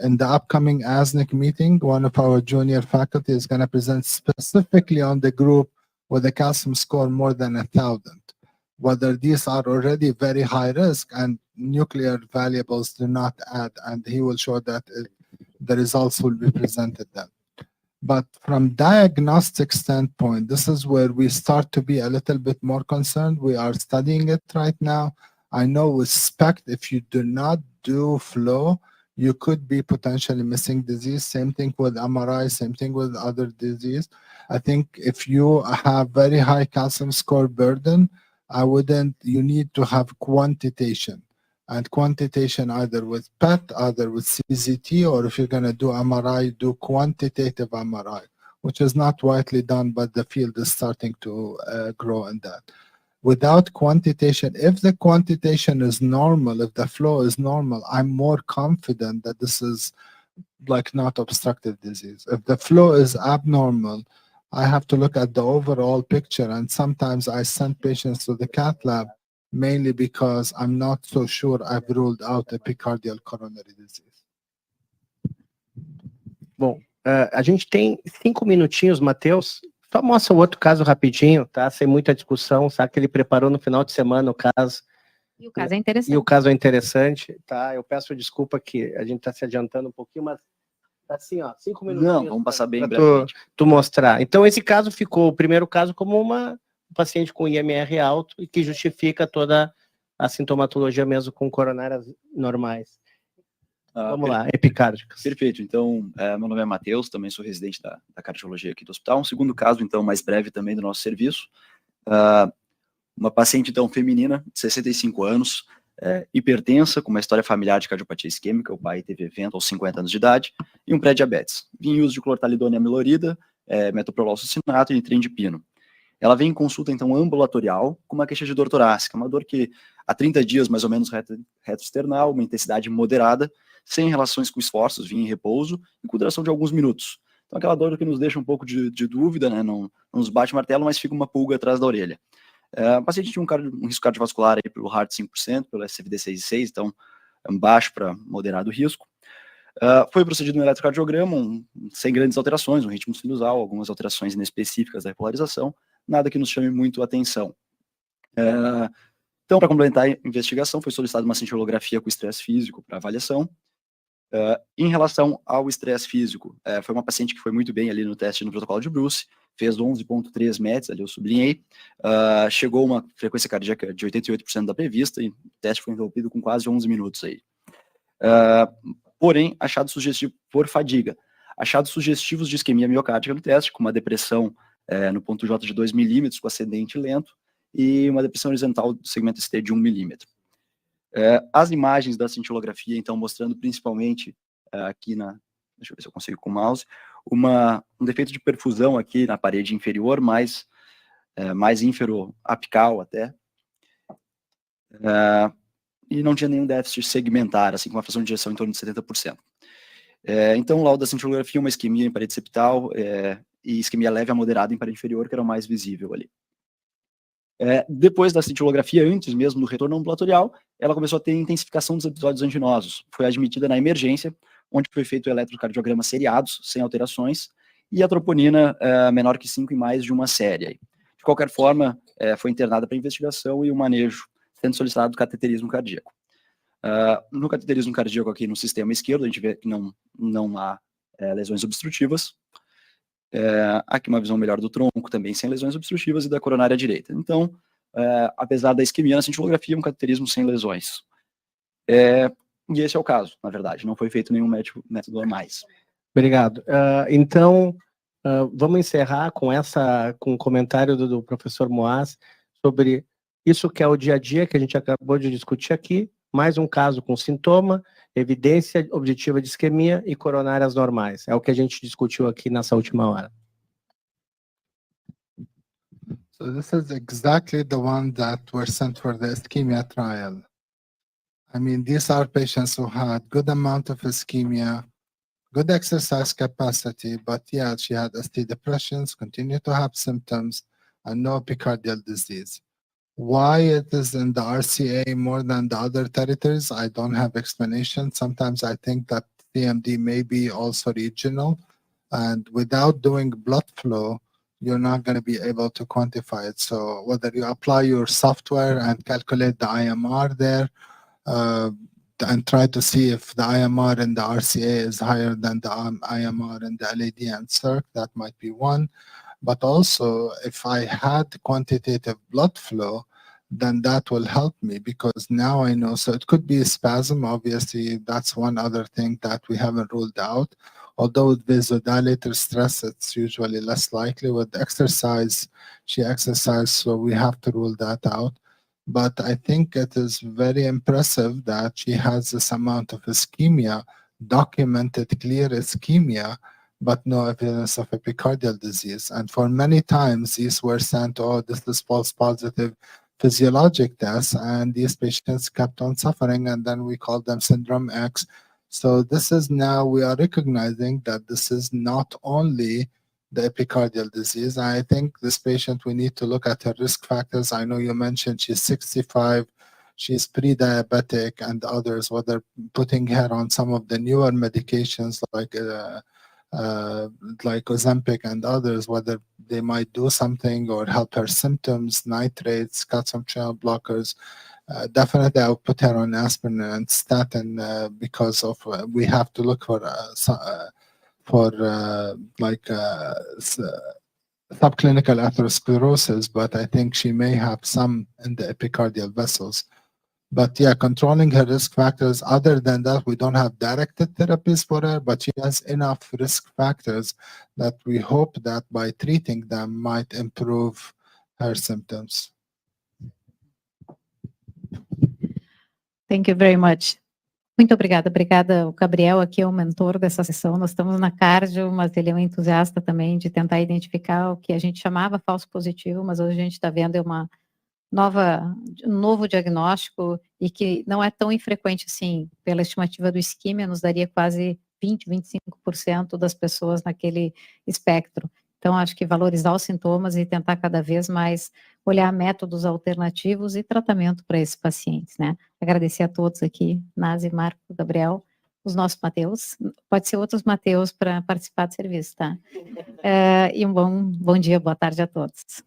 in the upcoming ASNIC meeting, one of our junior faculty is going to present specifically on the group with a calcium score more than 1,000. Whether these are already very high risk and nuclear variables do not add, and he will show that the results will be presented then. But from diagnostic standpoint, this is where we start to be a little bit more concerned. We are studying it right now. I know with SPECT, if you do not do flow, you could be potentially missing disease. Same thing with MRI, same thing with other disease. I think if you have very high calcium score burden, you need to have quantitation. And quantitation either with PET, either with CZT, or if you're going to do MRI, do quantitative MRI, which is not widely done, but the field is starting to grow in that. Without quantitation, if the quantitation is normal, if the flow is normal, I'm more confident that this is like not obstructive disease. If the flow is abnormal, I have to look at the overall picture, and sometimes I send patients to the cath lab mainly because I'm not so sure I've ruled out a epicardial coronary disease. Bom, a gente tem 5 minutinhos, Matheus. Só mostra o outro caso rapidinho, tá? Sem muita discussão, sabe que ele preparou no final de semana o caso. E o caso é interessante. E o caso é interessante, tá? Eu peço desculpa que a gente está se adiantando um pouquinho, mas assim, ó, 5 minutinhos. Não, vamos passar bem brevemente. Tu mostrar. Então, esse caso ficou, o primeiro caso, como um paciente com IMR alto e que justifica toda a sintomatologia mesmo com coronárias normais. Vamos lá, epicárdicas. Perfeito. Então, meu nome é Matheus, também sou residente da cardiologia aqui do hospital. Um segundo caso, então, mais breve também do nosso serviço. Uma paciente, então, feminina, de 65 anos, hipertensa, com uma história familiar de cardiopatia isquêmica. O pai teve Vento aos 50 anos de idade e um pré-diabetes. Vinha em uso de clortalidona e amilorida, metoprolol succinato e nitrendipino. Ela vem em consulta, então, ambulatorial, com uma queixa de dor torácica, uma dor que há 30 dias, mais ou menos, retroesternal, uma intensidade moderada, sem relações com esforços, vinha em repouso e com duração de alguns minutos. Então, aquela dor que nos deixa um pouco de dúvida, né? Não nos bate martelo, mas fica uma pulga atrás da orelha. O paciente tinha um risco cardiovascular aí pelo HART 5%, pelo SFD 6,6, então, baixo para moderado risco. Foi procedido um eletrocardiograma, sem grandes alterações, um ritmo sinusal, algumas alterações inespecíficas da repolarização, nada que nos chame muito a atenção. Então, para complementar a investigação, foi solicitada uma cintilografia com estresse físico para avaliação. Em relação ao estresse físico, foi uma paciente que foi muito bem ali no teste no protocolo de Bruce, fez 11,3 METs, ali eu sublinhei, chegou a uma frequência cardíaca de 88% da prevista, e o teste foi interrompido com quase 11 minutos aí. Porém, achado sugestivo por fadiga. Achados sugestivos de isquemia miocárdica no teste, com uma depressão no ponto J de 2 milímetros, com ascendente lento, e uma depressão horizontal do segmento ST de 1 milímetro. As imagens da cintilografia, então, mostrando principalmente aqui deixa eu ver se eu consigo com o mouse, um defeito de perfusão aqui na parede inferior, mais infero-apical até, e não tinha nenhum déficit segmentar, assim, com uma fração de ejeção em torno de 70%. Então, o laudo da cintilografia, uma isquemia em parede septal, e isquemia leve a moderada em parede inferior, que era o mais visível ali. Depois da cintilografia, antes mesmo do retorno ambulatorial, ela começou a ter intensificação dos episódios anginosos. Foi admitida na emergência, onde foi feito o eletrocardiograma seriados, sem alterações, e a troponina menor que 5 em mais de uma série. De qualquer forma, foi internada para investigação e o manejo, sendo solicitado cateterismo cardíaco. No cateterismo cardíaco aqui no sistema esquerdo, a gente vê que não há lesões obstrutivas. Aqui uma visão melhor do tronco, também sem lesões obstrutivas, e da coronária direita. Então, apesar da isquemia na cintilografia, um cateterismo sem lesões. E esse é o caso, na verdade, não foi feito nenhum método a mais. Obrigado. Então, vamos encerrar com o comentário do professor Mouaz sobre isso que é o dia a dia que a gente acabou de discutir aqui, mais um caso com sintoma, evidência objetiva de isquemia e coronárias normais. É o que a gente discutiu aqui nessa última hora. So this is exactly the one that were sent for the ischemia trial. I mean, these are patients who had good amount of ischemia, good exercise capacity, but yeah, she had ST depressions, continued to have symptoms, and no epicardial disease. Why it is in the RCA more than the other territories, I don't have explanation. Sometimes I think that CMD may be also regional, and without doing blood flow, you're not going to be able to quantify it. So whether you apply your software and calculate the IMR there, and try to see if the IMR in the RCA is higher than the IMR in the LAD and CIRC, that might be one. But also, if I had quantitative blood flow, then that will help me, because now I know. So it could be a spasm, obviously. That's one other thing that we haven't ruled out. Although with vasodilator stress, it's usually less likely. With exercise, she exercised, so we have to rule that out. But I think it is very impressive that she has this amount of ischemia, documented clear ischemia, but no evidence of epicardial disease. And for many times, these were sent, oh, this is false positive physiologic tests, and these patients kept on suffering, and then we called them syndrome X. So this is now, we are recognizing that this is not only the epicardial disease. I think this patient, we need to look at her risk factors. I know you mentioned she's 65, she's pre-diabetic, and others, whether putting her on some of the newer medications like Ozempic and others, whether they might do something or help her symptoms, nitrates, calcium channel blockers. Definitely, I would put her on aspirin and statin because of we have to look for subclinical atherosclerosis, but I think she may have some in the epicardial vessels. But yeah, controlling her risk factors, other than that, we don't have directed therapies for her, but she has enough risk factors that we hope that by treating them might improve her symptoms. Thank you very much. Muito obrigada. Obrigada, o Gabriel aqui é o mentor dessa sessão. Nós estamos na cardio, mas ele é um entusiasta também de tentar identificar o que a gente chamava falso positivo, mas hoje a gente está vendo um novo diagnóstico e que não é tão infrequente assim. Pela estimativa do isquímia, nos daria quase 20-25% das pessoas naquele espectro. Então, acho que valorizar os sintomas e tentar cada vez mais olhar métodos alternativos e tratamento para esses pacientes, né? Agradecer a todos aqui, Nazi, Marco, Gabriel, os nossos Mateus, pode ser outros Mateus para participar do serviço, tá? E um bom dia, boa tarde a todos.